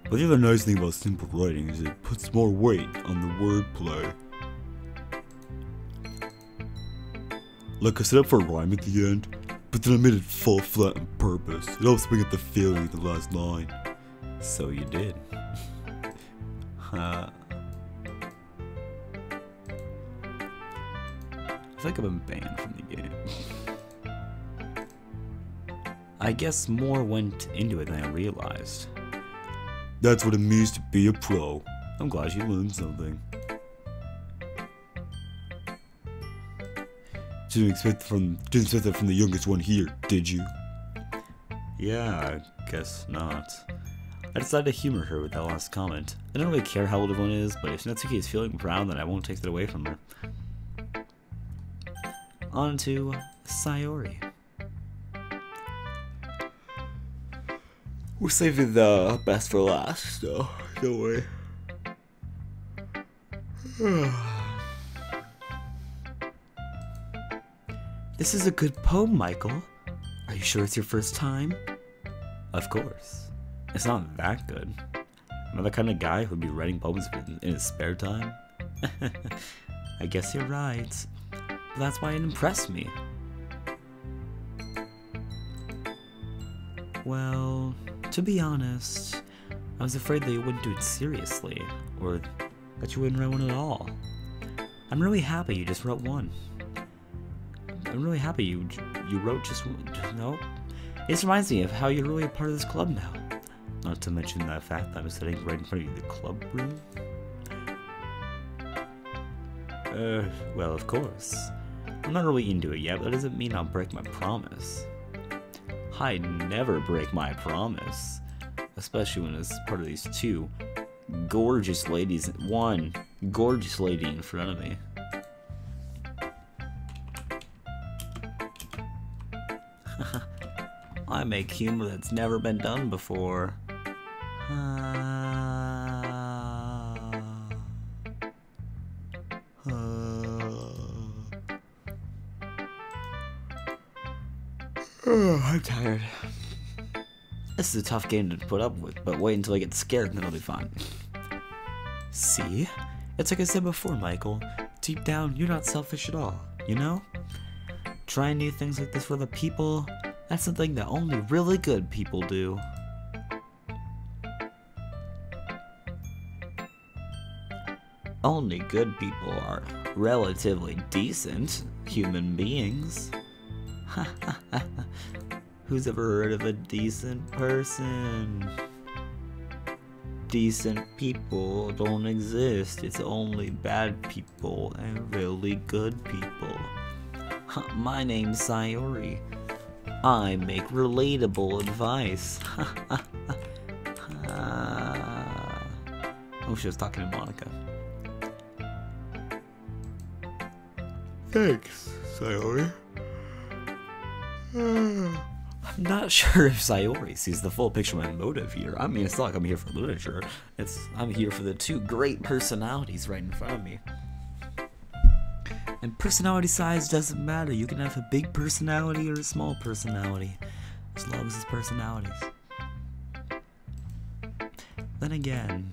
But the other nice thing about simple writing is it puts more weight on the wordplay. Like I set up for a rhyme at the end, but then I made it fall flat on purpose. It helps bring up the feeling of the last line. So you did. I feel like I've been banned from the game. I guess more went into it than I realized. That's what it means to be a pro. I'm glad you learned something. Didn't expect that from the youngest one here, did you? Yeah, I guess not. I decided to humor her with that last comment. I don't really care how old everyone is, but if Natsuki is feeling proud, then I won't take that away from her. On to Sayori. We're saving the best for last, so don't worry. This is a good poem, Michael. Are you sure it's your first time? Of course. It's not that good. I'm not the kind of guy who'd be writing poems in his spare time. I guess you're right. But that's why it impressed me. Well, to be honest, I was afraid that you wouldn't do it seriously, or that you wouldn't write one at all. I'm really happy you just wrote one. I'm really happy you wrote just one. No, this reminds me of how you're really a part of this club now. Not to mention the fact that I'm sitting right in front of you in the club room. Well, of course. I'm not really into it yet, but that doesn't mean I'll break my promise. I never break my promise. Especially when it's part of these two gorgeous ladies. One gorgeous lady in front of me. I make humor that's never been done before. I'm tired. This is a tough game to put up with, but wait until I get scared and then it'll be fine. See? It's like I said before, Michael. Deep down, you're not selfish at all, you know? Trying new things like this for the people, that's something that only really good people do. Only good people are relatively decent human beings. Who's ever heard of a decent person? Decent people don't exist. It's only bad people and really good people. My name's Sayori. I make relatable advice. Oh, she was talking to Monika. Thanks, Sayori. I'm not sure if Sayori sees the full picture of my motive here. I mean, it's not like I'm here for literature. I'm here for the two great personalities right in front of me. And personality size doesn't matter. You can have a big personality or a small personality, as long as it's personalities. Then again,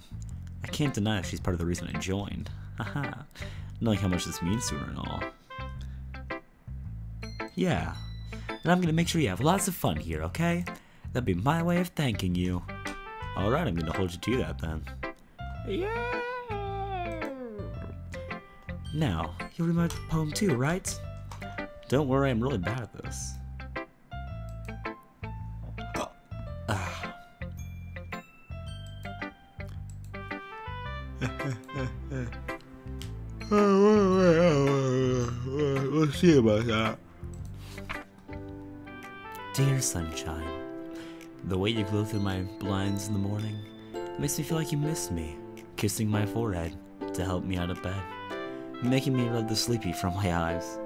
I can't deny she's part of the reason I joined. Haha. Knowing how much this means to her and all. Yeah. And I'm gonna make sure you have lots of fun here, okay? That'd be my way of thanking you. Alright, I'm gonna hold you to that then. Yeah! Now, you'll read my poem too, right? Don't worry, I'm really bad at this. We'll see about that. Dear sunshine, the way you glow through my blinds in the morning makes me feel like you missed me, kissing my forehead to help me out of bed, making me rub the sleepy from my eyes.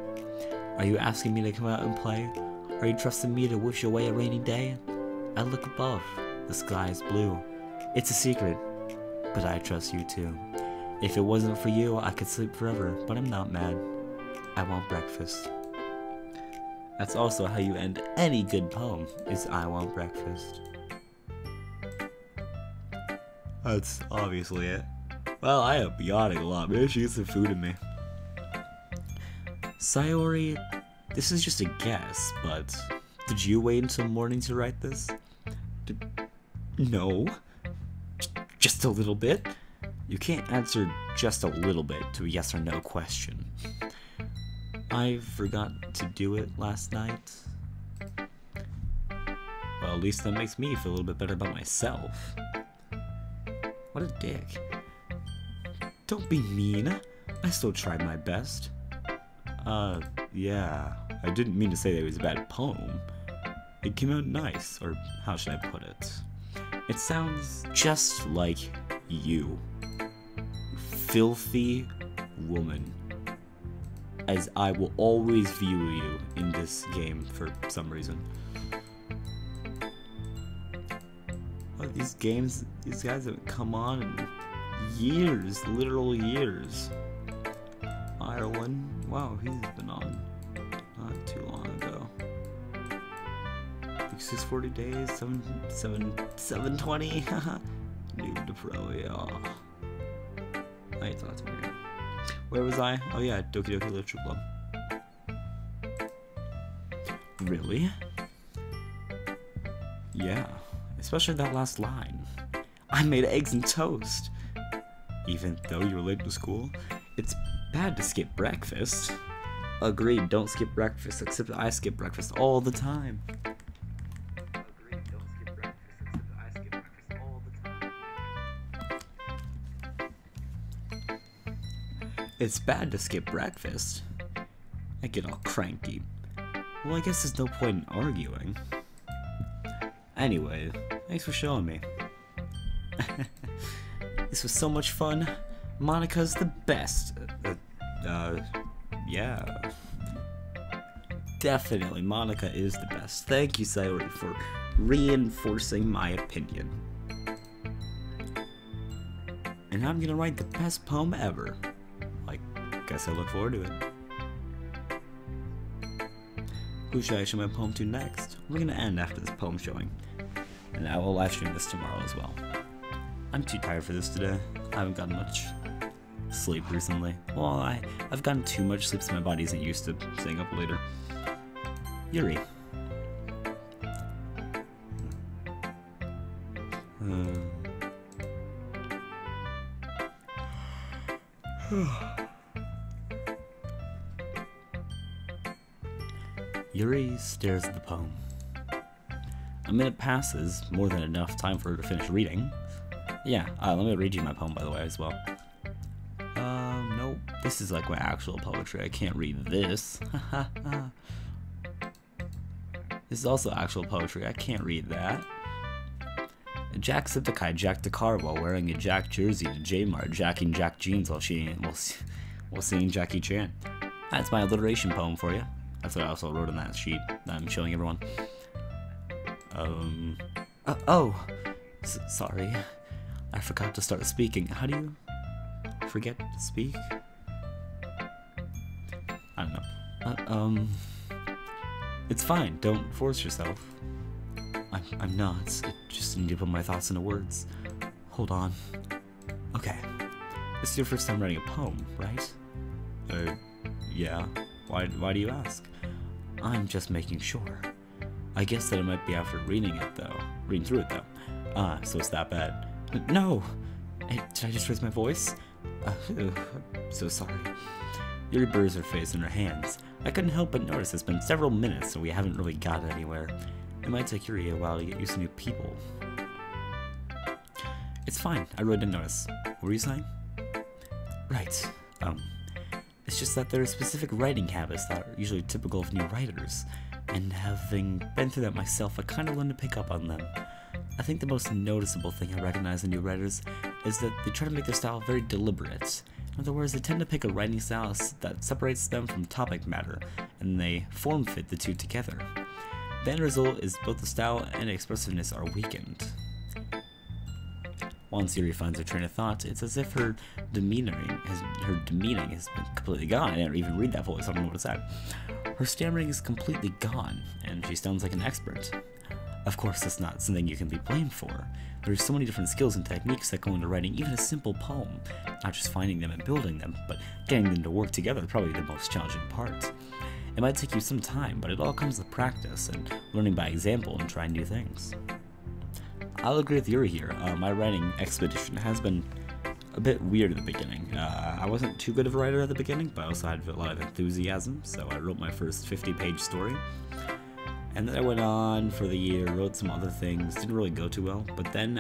Are you asking me to come out and play? Are you trusting me to wish away a rainy day? I look above, the sky is blue. It's a secret, but I trust you too. If it wasn't for you, I could sleep forever, but I'm not mad. I want breakfast. That's also how you end any good poem, is I want breakfast. That's obviously it. Well, I am yawning a lot. Maybe she gets some food in me. Sayori, this is just a guess, but did you wait until morning to write this? No. Just a little bit? You can't answer just a little bit to a yes or no question. I forgot to do it last night. Well, at least that makes me feel a little bit better about myself. What a dick. Don't be mean. I still tried my best. Yeah. I didn't mean to say that it was a bad poem. It came out nice, or how should I put it? It sounds just like you. Filthy woman. As I will always view you in this game for some reason. Oh, these guys haven't come on in years, literal years. Ireland, wow, he's been on not too long ago. 640 days, 720. Noob to pro, yeah. I ain't talking to me again. Where was I? Oh yeah, Doki Doki Literature Club. Really? Yeah, especially that last line. I made eggs and toast. Even though you were late to school, it's bad to skip breakfast. Agreed, don't skip breakfast, except I skip breakfast all the time. Agreed, don't skip breakfast, except I skip breakfast all the time. It's bad to skip breakfast. I get all cranky. Well, I guess there's no point in arguing. Anyway, thanks for showing me. This was so much fun. Monika's the best. Yeah. Definitely, Monika is the best. Thank you, Sayori, for reinforcing my opinion. And I'm gonna write the best poem ever. Guess I look forward to it. Who should I show my poem to next? We're gonna end after this poem showing. And I will live stream this tomorrow as well. I'm too tired for this today. I haven't gotten much sleep recently. Well, I've gotten too much sleep so my body isn't used to staying up later. Yuri. Yuri stares at the poem. A minute passes, more than enough time for her to finish reading. Yeah, let me read you my poem, by the way, as well. Nope. This is like my actual poetry. I can't read this. This is also actual poetry. I can't read that. Jacksepticeye jacked a car while wearing a Jack jersey to J-Mart, jacking Jack jeans while seeing Jackie Chan. That's my alliteration poem for you. That's what I also wrote on that sheet that I'm showing everyone. Sorry. I forgot to start speaking. How do you forget to speak? I don't know. It's fine. Don't force yourself. I'm not. I just need to put my thoughts into words. Hold on. Okay. This is your first time writing a poem, right? Yeah. Why do you ask? I'm just making sure. I guess that it might be after reading through it though. So it's that bad. No! Hey, did I just raise my voice? I'm so sorry. Yuri buries her face in her hands. I couldn't help but notice it's been several minutes and we haven't really gotten anywhere. It might take Yuri a while to get used to new people. It's fine, I really didn't notice. What were you saying? Right. It's just that there are specific writing habits that are usually typical of new writers, and having been through that myself, I kind of learned to pick up on them. I think the most noticeable thing I recognize in new writers is that they try to make their style very deliberate. In other words, they tend to pick a writing style that separates them from topic matter, and they form-fit the two together. The end result is both the style and expressiveness are weakened. Once Yuri finds her train of thought, it's as if her demeaning has been completely gone. I didn't even read that voice, I don't know what it said. Her stammering is completely gone, and she sounds like an expert. Of course, that's not something you can be blamed for. There's so many different skills and techniques that go into writing even a simple poem. Not just finding them and building them, but getting them to work together is probably the most challenging part. It might take you some time, but it all comes with practice and learning by example and trying new things. I'll agree with Yuri here. My writing expedition has been a bit weird at the beginning. I wasn't too good of a writer at the beginning, but I also had a lot of enthusiasm, so I wrote my first 50-page story. And then I went on for the year, wrote some other things, didn't really go too well, but then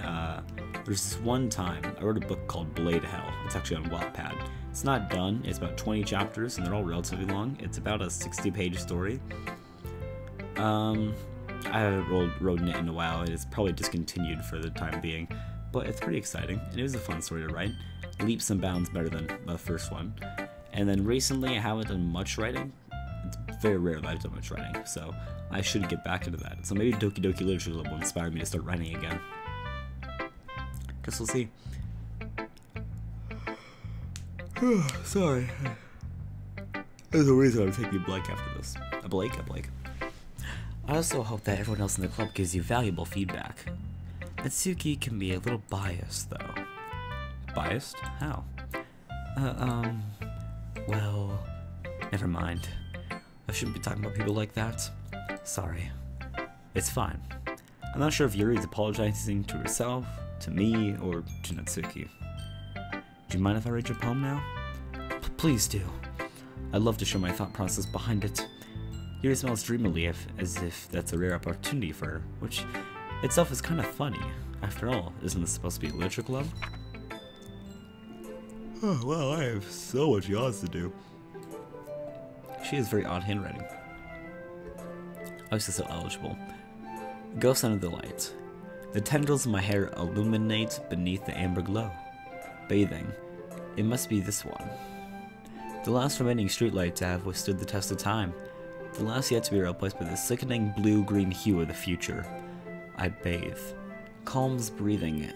there's this one time, I wrote a book called Blade Hell. It's actually on Wattpad. It's not done, it's about 20 chapters, and they're all relatively long. It's about a 60-page story. I haven't written it in a while, it's probably discontinued for the time being, but it's pretty exciting, and it was a fun story to write. Leaps and bounds better than the first one. And then recently I haven't done much writing. It's very rare that I've done much writing, so I should get back into that. So maybe Doki Doki Literature Club will inspire me to start writing again. Guess we'll see. Sorry. There's a reason I'm taking a break after this. A break. I also hope that everyone else in the club gives you valuable feedback. Natsuki can be a little biased, though. Biased? How? Well, never mind. I shouldn't be talking about people like that. Sorry. It's fine. I'm not sure if Yuri's apologizing to herself, to me, or to Natsuki. Do you mind if I read your poem now? Please do. I'd love to share my thought process behind it. Yuri smiles dreamily as if that's a rare opportunity for her, which itself is kind of funny. After all, isn't this supposed to be a literature club? Oh, well, I have so much yawns to do. She has very odd handwriting. Oh, she's so eligible. Ghost under the light. The tendrils of my hair illuminate beneath the amber glow. Bathing. It must be this one. The last remaining streetlight to have withstood the test of time. The last yet to be replaced by the sickening blue-green hue of the future. I bathe. Calms breathing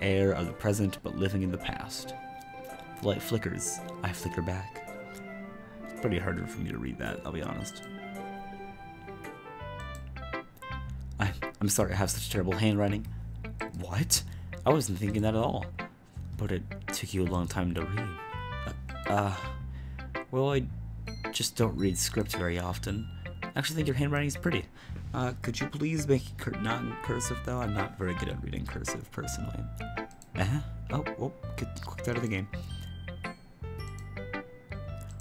air of the present but living in the past. The light flickers. I flicker back. It's pretty harder for me to read that, I'll be honest. I'm sorry I have such terrible handwriting. What? I wasn't thinking that at all. But it took you a long time to read. Well, I just don't read script very often. I actually think your handwriting is pretty. Could you please make it not in cursive, though? I'm not very good at reading cursive, personally. Oh, whoa, get clicked out of the game.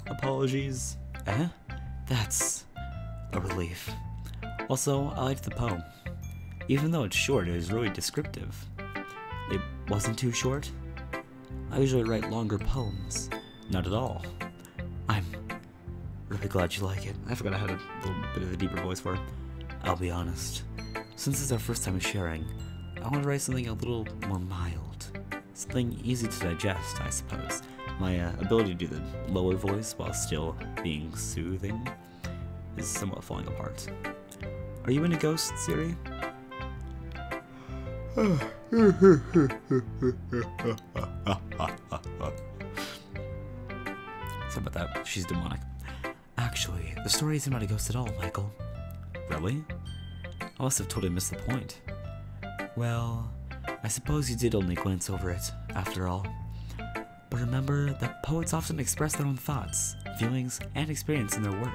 Apologies. Eh? That's a relief. Also, I liked the poem. Even though it's short, it was really descriptive. It wasn't too short. I usually write longer poems. Not at all. I'm really glad you like it. I forgot I had a little bit of a deeper voice for it. I'll be honest. Since it's our first time sharing, I want to write something a little more mild. Something easy to digest, I suppose. My ability to do the lower voice while still being soothing is somewhat falling apart. Are you into ghosts, Siri? Sorry about that. She's demonic. Actually, the story isn't about a ghost at all, Michael. Really? I must have totally missed the point. Well, I suppose you did only glance over it, after all. But remember that poets often express their own thoughts, feelings, and experience in their work.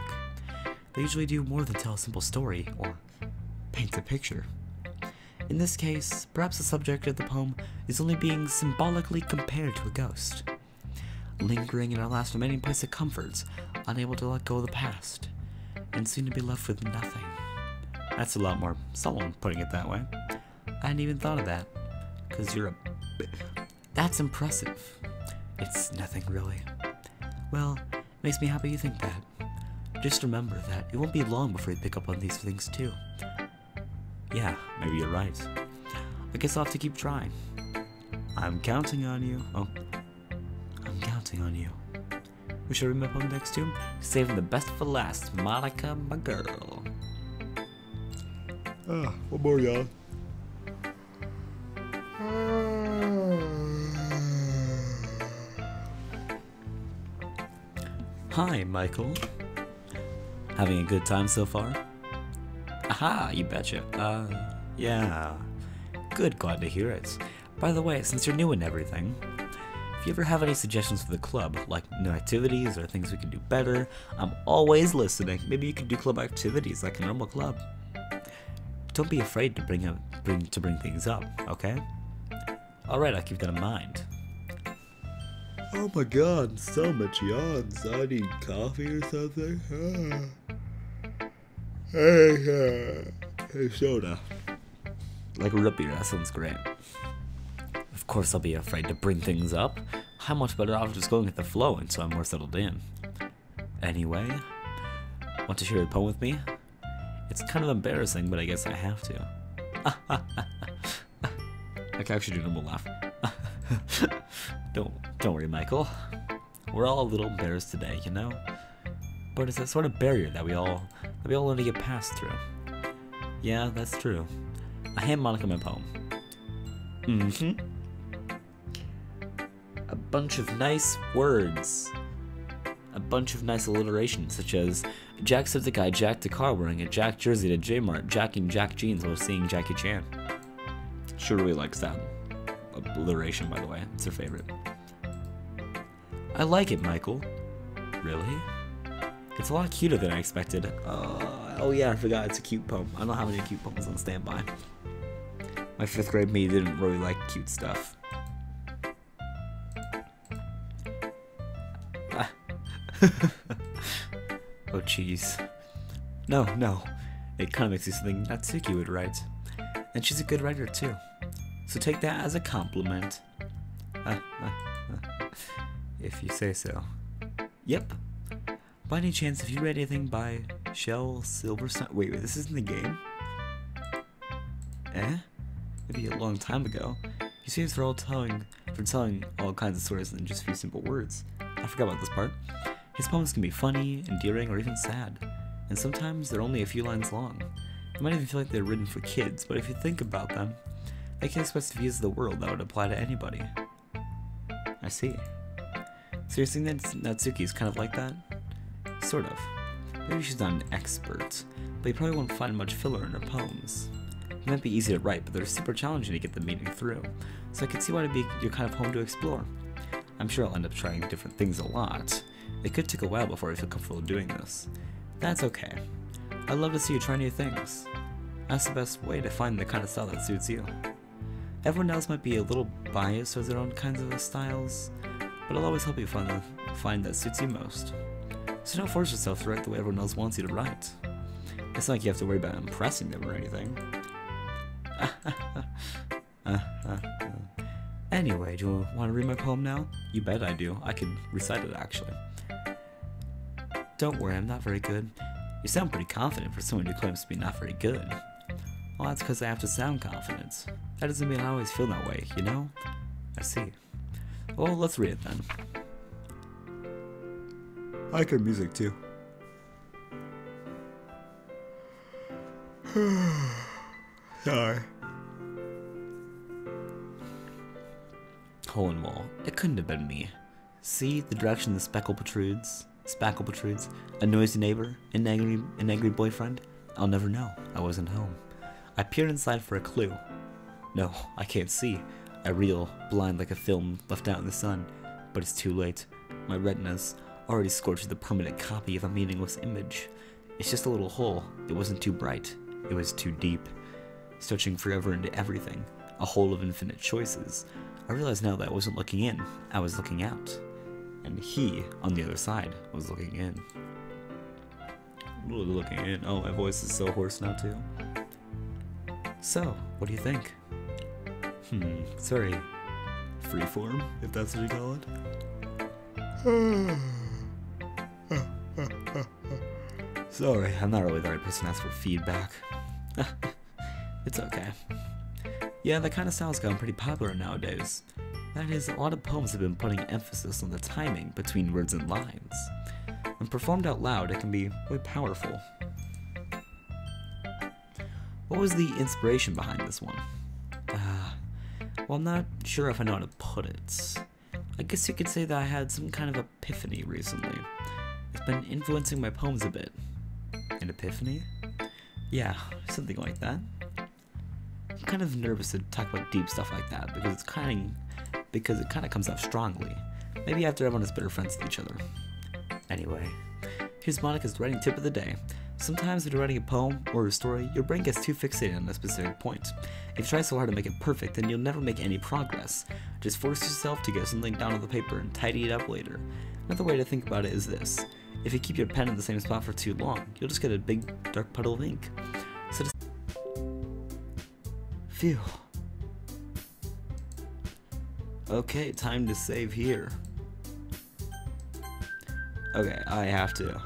They usually do more than tell a simple story, or paint a picture. In this case, perhaps the subject of the poem is only being symbolically compared to a ghost. Lingering in our last remaining place of comfort, unable to let go of the past, and soon to be left with nothing. That's a lot more solemn, putting it that way. I hadn't even thought of that, because you're a... That's impressive. It's nothing really. Well, it makes me happy you think that. Just remember that it won't be long before you pick up on these things too. Yeah, maybe you're right. I guess I'll have to keep trying. I'm counting on you. Oh, I'm counting on you. Who should I read my poem next to? Saving the best for last, Monica, my girl. One more, y'all. Hi, Michael. Having a good time so far? Aha, you betcha. Yeah. Good, glad to hear it. By the way, since you're new and everything, if you ever have any suggestions for the club, like new activities or things we can do better, I'm always listening. Maybe you could do club activities like a normal club. Don't be afraid to bring things up, okay? Alright, I'll keep that in mind. Oh my god, so much yawns. I need coffee or something. Hey, soda. Like a root beer, that sounds great. Of course I'll be afraid to bring things up. How much better off just going with the flow until I'm more settled in. Anyway, want to share a poem with me? It's kind of embarrassing, but I guess I have to. I can actually do a normal laugh. Don't worry, Michael. We're all a little embarrassed today, you know? But it's a sort of barrier that we all learn to get past through. Yeah, that's true. I hand Monika my poem. A bunch of nice words. A bunch of nice alliterations, such as Jack said the guy jacked a car wearing a Jack jersey to J-Mart, jacking Jack jeans while seeing Jackie Chan. She really likes that alliteration, by the way. It's her favorite. I like it, Michael. Really? It's a lot cuter than I expected. Oh yeah, I forgot it's a cute poem. I don't have any cute poems on standby. My 5th grade me didn't really like cute stuff. Oh jeez. No. It kind of makes you something Natsuki would write. And she's a good writer too. So take that as a compliment. If you say so. Yep. By any chance, have you read anything by Shel Silverstein? Wait, this isn't the game? Maybe a long time ago. He seems for telling all kinds of stories in just a few simple words. I forgot about this part. His poems can be funny, endearing, or even sad. And sometimes they're only a few lines long. You might even feel like they're written for kids, but if you think about them, they can express views of the world that would apply to anybody. I see. So you're saying that Natsuki's kind of like that? Sort of. Maybe she's not an expert, but you probably won't find much filler in her poems. They might be easy to write, but they're super challenging to get the meaning through, so I can see why it'd be your kind of poem to explore. I'm sure I'll end up trying different things a lot. It could take a while before I feel comfortable doing this. That's okay. I'd love to see you try new things. That's the best way to find the kind of style that suits you. Everyone else might be a little biased towards their own kinds of styles, but I'll always help you find that suits you most. So don't force yourself to write the way everyone else wants you to write. It's not like you have to worry about impressing them or anything. Anyway, do you want to read my poem now? You bet I do. I could recite it, actually. Don't worry, I'm not very good. You sound pretty confident for someone who claims to be not very good. Well, that's because I have to sound confident. That doesn't mean I always feel that way, you know? I see. Well, let's read it then. I like her music too. Sorry. Hole in wall. It couldn't have been me. See the direction the spackle protrudes? A noisy neighbor? An angry boyfriend? I'll never know. I wasn't home. I peered inside for a clue. No, I can't see. I reel, blind like a film left out in the sun. But it's too late. My retina's already scorched the permanent copy of a meaningless image. It's just a little hole. It wasn't too bright. It was too deep. Searching forever into everything. A hole of infinite choices. I realize now that I wasn't looking in. I was looking out. And he, on the other side, was looking in. Looking in. Oh, my voice is so hoarse now, too. So, what do you think? It's very freeform, if that's what you call it. Sorry, I'm not really the right person to ask for feedback. It's okay. Yeah, that kind of style's gotten pretty popular nowadays. That is, a lot of poems have been putting emphasis on the timing between words and lines. When performed out loud, it can be really powerful. What was the inspiration behind this one? Well, I'm not sure if I know how to put it. I guess you could say that I had some kind of epiphany recently. It's been influencing my poems a bit. An epiphany? Yeah, something like that. I'm kind of nervous to talk about deep stuff like that because it kind of comes out strongly. Maybe after everyone is better friends with each other. Anyway, here's Monica's writing tip of the day. Sometimes when you're writing a poem or a story, your brain gets too fixated on a specific point. If you try so hard to make it perfect, then you'll never make any progress. Just force yourself to get something down on the paper and tidy it up later. Another way to think about it is this. If you keep your pen in the same spot for too long, you'll just get a big dark puddle of ink. So just... Phew. Okay, time to save here. Okay, I have to